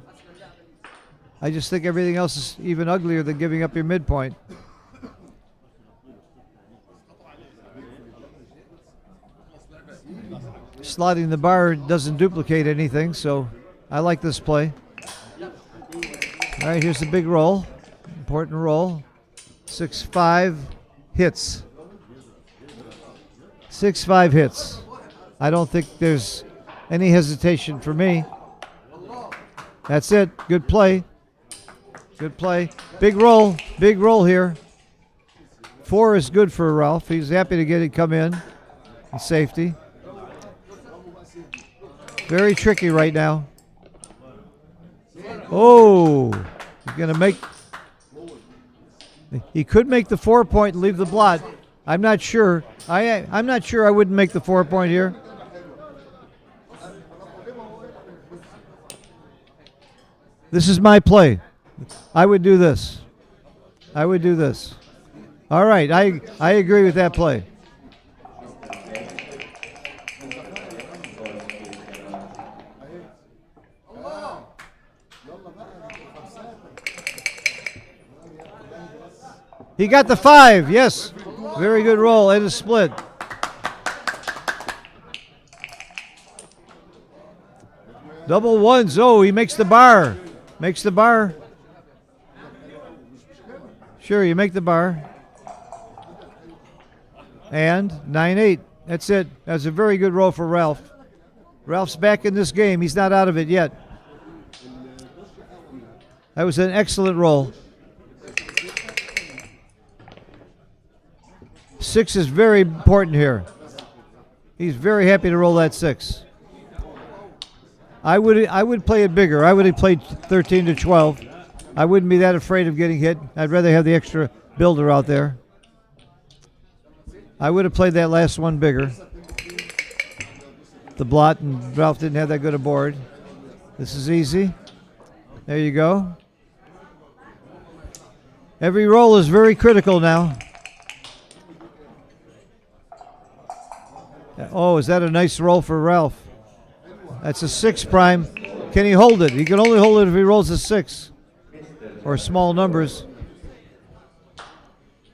I just think everything else is even uglier than giving up your midpoint. Slotting the bar doesn't duplicate anything, so I like this play. All right, here's the big roll. Important roll. 6-5 hits. 6-5 hits. I don't think there's any hesitation for me. That's it. Good play. Good play. Big roll. Big roll here. 4 is good for Ralph. He's happy to get it come in safety. Very tricky right now. Oh, he's going to make. He could make the 4-point and leave the blot. I'm not sure. I'm not sure I wouldn't make the 4-point here. This is my play. I would do this. I would do this. All right, I agree with that play. He got the 5, yes. Very good roll and a split. Double ones. Oh, he makes the bar. Makes the bar. Sure, you make the bar. And 9-8. That's it. That's a very good roll for Ralph. Ralph's back in this game. He's not out of it yet. That was an excellent roll. 6 is very important here. He's very happy to roll that 6. I would play it bigger. I would have played 13 to 12. I wouldn't be that afraid of getting hit. I'd rather have the extra builder out there. I would have played that last one bigger. The blot, and Ralph didn't have that good a board. This is easy. There you go. Every roll is very critical now. Oh, is that a nice roll for Ralph? That's a 6 prime. Can he hold it? He can only hold it if he rolls a 6 or small numbers.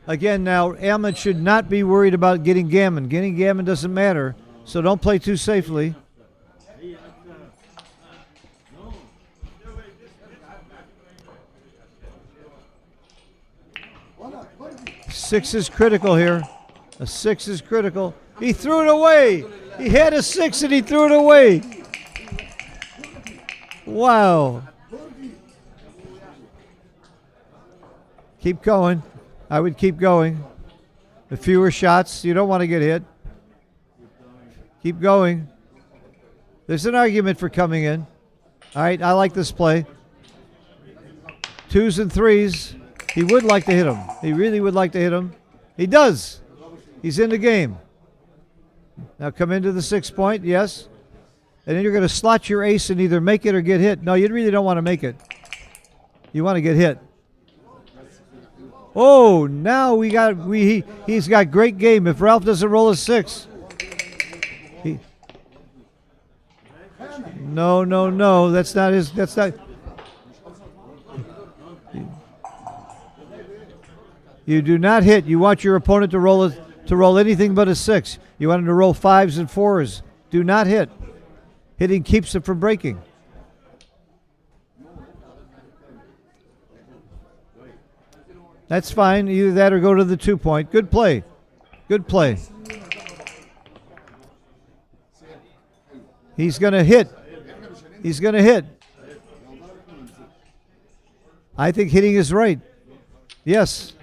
Again, now, Ammon should not be worried about getting gammon. Getting gammon doesn't matter, so don't play too safely. Six is critical here. A 6 is critical. He threw it away. He had a 6 and he threw it away. Wow. Keep going. I would keep going. The fewer shots, you don't want to get hit. Keep going. There's an argument for coming in. All right, I like this play. 2s and 3s. He would like to hit him. He really would like to hit him. He does. He's in the game. Now come into the 6-point, yes. And then you're going to slot your ace and either make it or get hit. No, you really don't want to make it. You want to get hit. Oh, now he's got great game. If Ralph doesn't roll a 6. No. That's not his. That's not. You do not hit. You want your opponent to roll anything but a 6. You want him to roll 5s and 4s. Do not hit. Hitting keeps it from breaking. That's fine. Either that or go to the 2-point. Good play. Good play. He's going to hit. He's going to hit. I think hitting is right. Yes.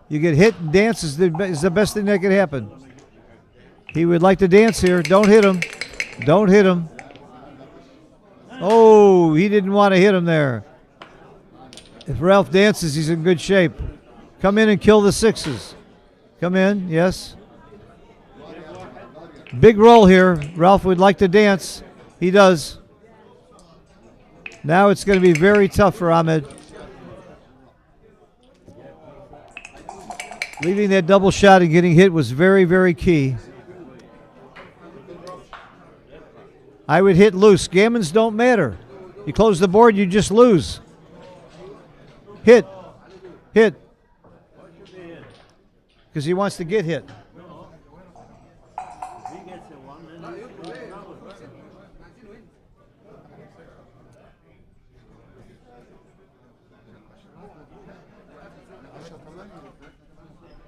You get hit and dance is the best thing that can happen. He would like to dance here. Don't hit him. Don't hit him. Oh, he didn't want to hit him there. If Ralph dances, he's in good shape. Come in and kill the sixes. Come in, yes. Big roll here. Ralph would like to dance. He does. Now it's going to be very tough for Ahmed. Leaving that double shot and getting hit was very, very key. I would hit loose. Gammons don't matter. You close the board, you just lose. Hit. Hit. Because he wants to get hit.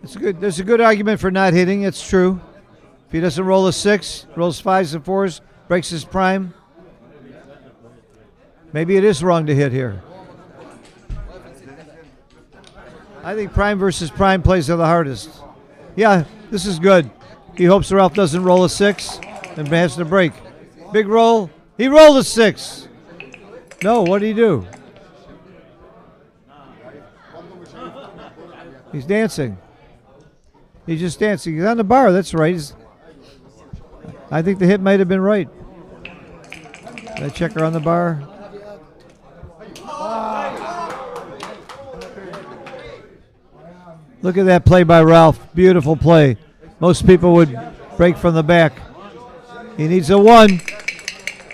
It's good. There's a good argument for not hitting. It's true. If he doesn't roll a 6, rolls 5s and 4s, breaks his prime. Maybe it is wrong to hit here. I think prime versus prime plays are the hardest. Yeah, this is good. He hopes Ralph doesn't roll a 6 and has to break. Big roll. He rolled a 6. No, what did he do? He's dancing. He's just dancing. He's on the bar. That's right. I think the hit might have been right. That checker on the bar. Look at that play by Ralph. Beautiful play. Most people would break from the back. He needs a 1.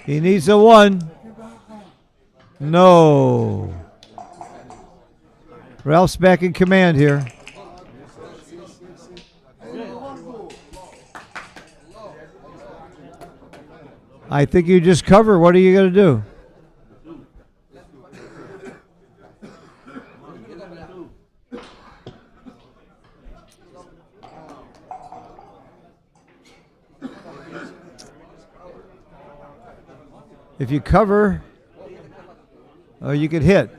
He needs a 1. No. Ralph's back in command here. I think you just cover. What are you going to do? If you cover, you could hit.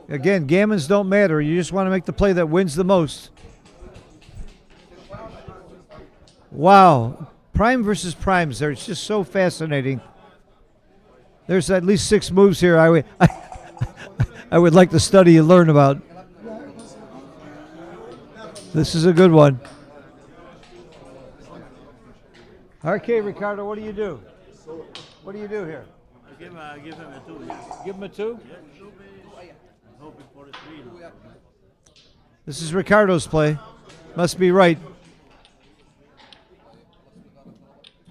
Again, gammons don't matter. You just want to make the play that wins the most. Wow. Prime versus primes there. It's just so fascinating. There's at least 6 moves here I would like to study and learn about. This is a good one. Okay, Ricardo, what do you do? What do you do here? Give him a 2. Yeah. Give him a 2? Yeah. I'm hoping for a 3. This is Ricardo's play. Must be right.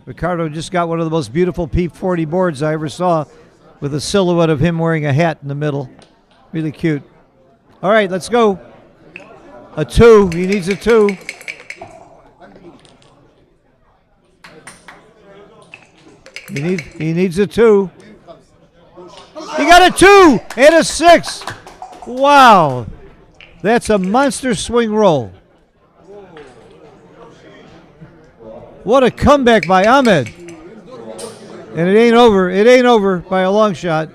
Ricardo just got one of the most beautiful P40 boards I ever saw with a silhouette of him wearing a hat in the middle. Really cute. All right, let's go. A 2. He needs a 2. He needs a 2. He got a 2 and a 6. Wow. That's a monster swing roll. What a comeback by Ahmed. And it ain't over. It ain't over by a long shot.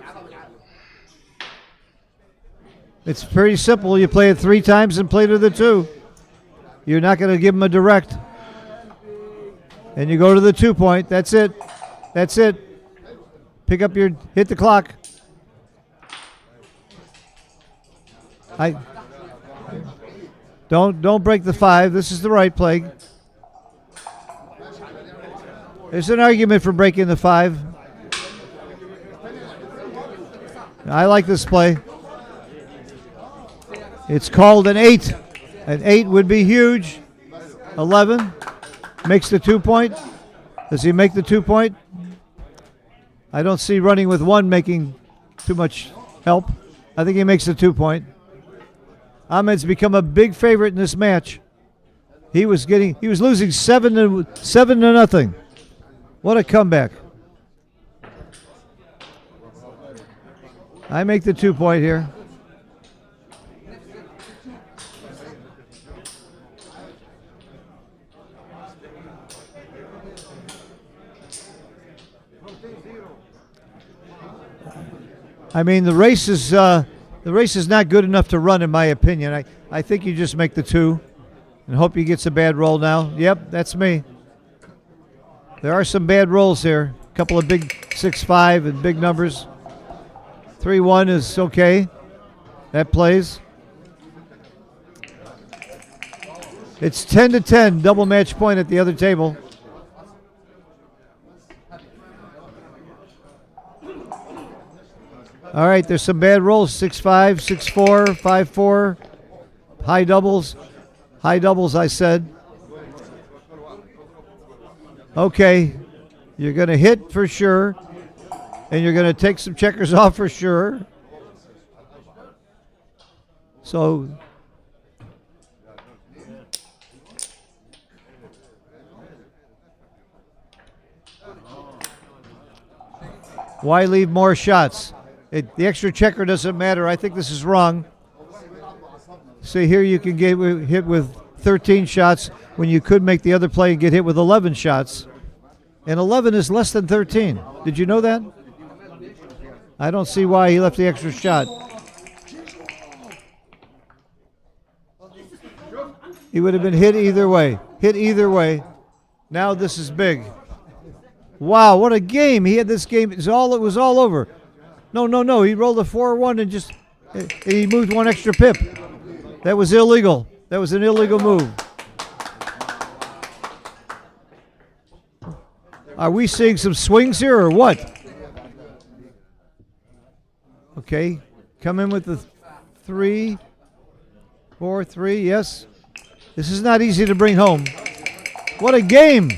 It's pretty simple. You play it 3 times and play to the 2. You're not going to give him a direct. And you go to the 2 point. That's it. That's it. Pick up your, hit the clock. Don't break the 5. This is the right play. There's an argument for breaking the 5. I like this play. It's called an 8. An 8 would be huge. 11 makes the 2 point. Does he make the 2 point? I don't see running with 1 making too much help. I think he makes the 2 point. Ahmed's become a big favorite in this match. He was losing 7 to nothing. What a comeback. I make the 2 point here. I mean, the race is not good enough to run, in my opinion. I think you just make the 2. And hope he gets a bad roll now. Yep, that's me. There are some bad rolls here. A couple of big 6-5 and big numbers. 3-1 is okay. That plays. It's 10-10, double match point at the other table. All right, there's some bad rolls. 6-5, 6-4, 5-4. High doubles. High doubles, I said. Okay, you're going to hit for sure, and you're going to take some checkers off for sure. So, why leave more shots? The extra checker doesn't matter. I think this is wrong. See, here you can get hit with 13 shots when you could make the other play and get hit with 11 shots. And 11 is less than 13. Did you know that? I don't see why he left the extra shot. He would have been hit either way. Hit either way. Now this is big. Wow, what a game. He had this game. It was all over. No. He rolled a 4-1 and he moved one extra pip. That was illegal. That was an illegal move. Are we seeing some swings here or what? Okay. Come in with the 3, 4, 3. Yes. This is not easy to bring home. What a game.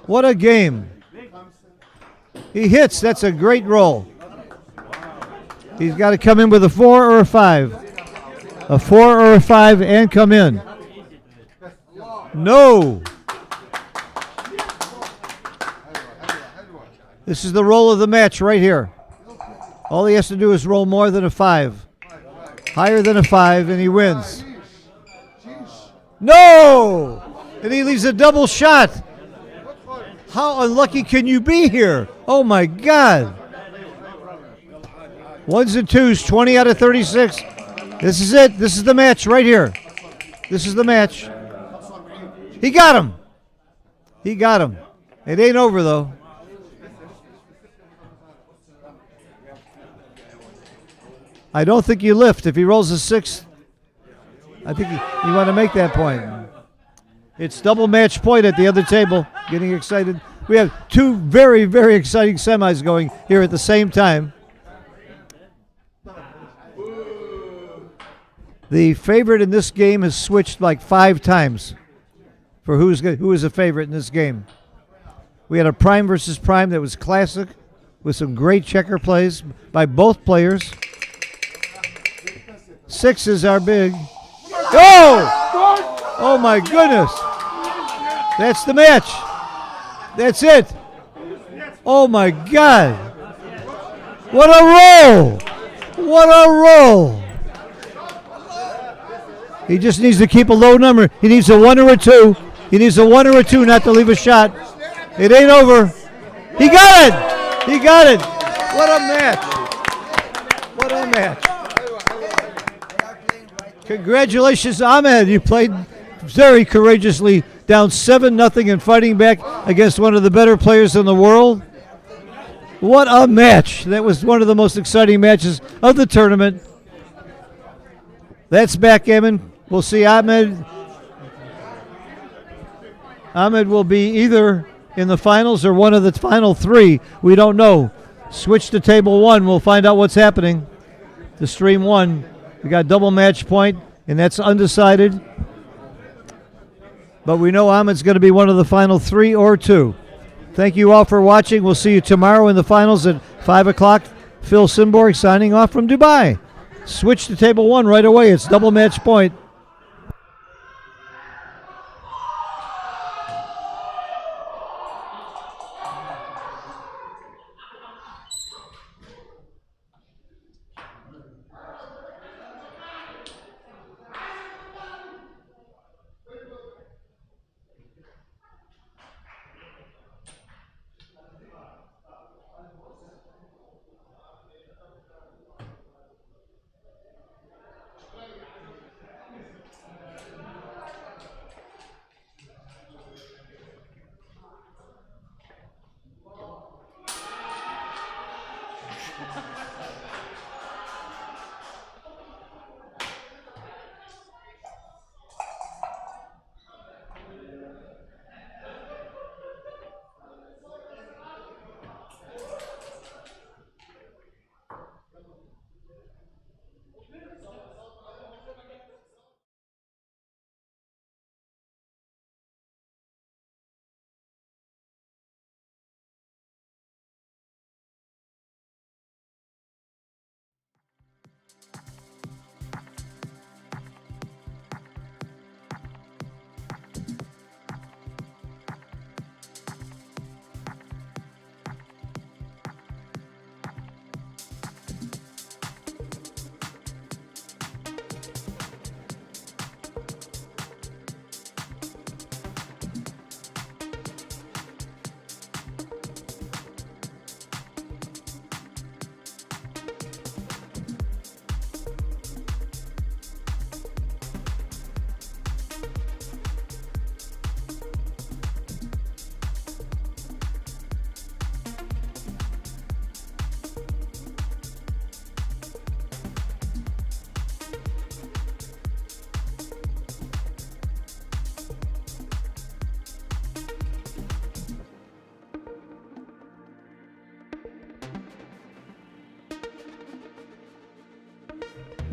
What a game. He hits. That's a great roll. He's got to come in with a 4 or a 5. A 4 or a 5 and come in. No. This is the roll of the match right here. All he has to do is roll more than a 5. Higher than a 5 and he wins. No! And he leaves a double shot. How unlucky can you be here? Oh my God. 1s and 2s, 20 out of 36. This is it. This is the match right here. This is the match. He got him. He got him. It ain't over though. I don't think you lift. If he rolls a 6, I think you want to make that point. It's double match point at the other table. Getting excited. We have two very, very exciting semis going here at the same time. The favorite in this game has switched like 5 times for who is a favorite in this game. We had a prime versus prime that was classic with some great checker plays by both players. 6s are big. Oh! Oh my goodness. That's the match. That's it. Oh my God. What a roll. What a roll. He just needs to keep a low number. He needs a 1 or a 2. He needs a 1 or a 2 not to leave a shot. It ain't over. He got it. He got it. What a match. What a match. Congratulations, Ahmed. You played very courageously, down 7-0 and fighting back against one of the better players in the world. What a match. That was one of the most exciting matches of the tournament. That's backgammon. We'll see Ahmed. Ahmed will be either in the finals or one of the final 3. We don't know. Switch to table 1. We'll find out what's happening. To stream 1. We got double match point, and that's undecided. But we know Ahmed's going to be one of the final 3 or 2. Thank you all for watching. We'll see you tomorrow in the finals at 5 o'clock. Phil Simborg signing off from Dubai. Switch to table 1 right away. It's double match point. Bye.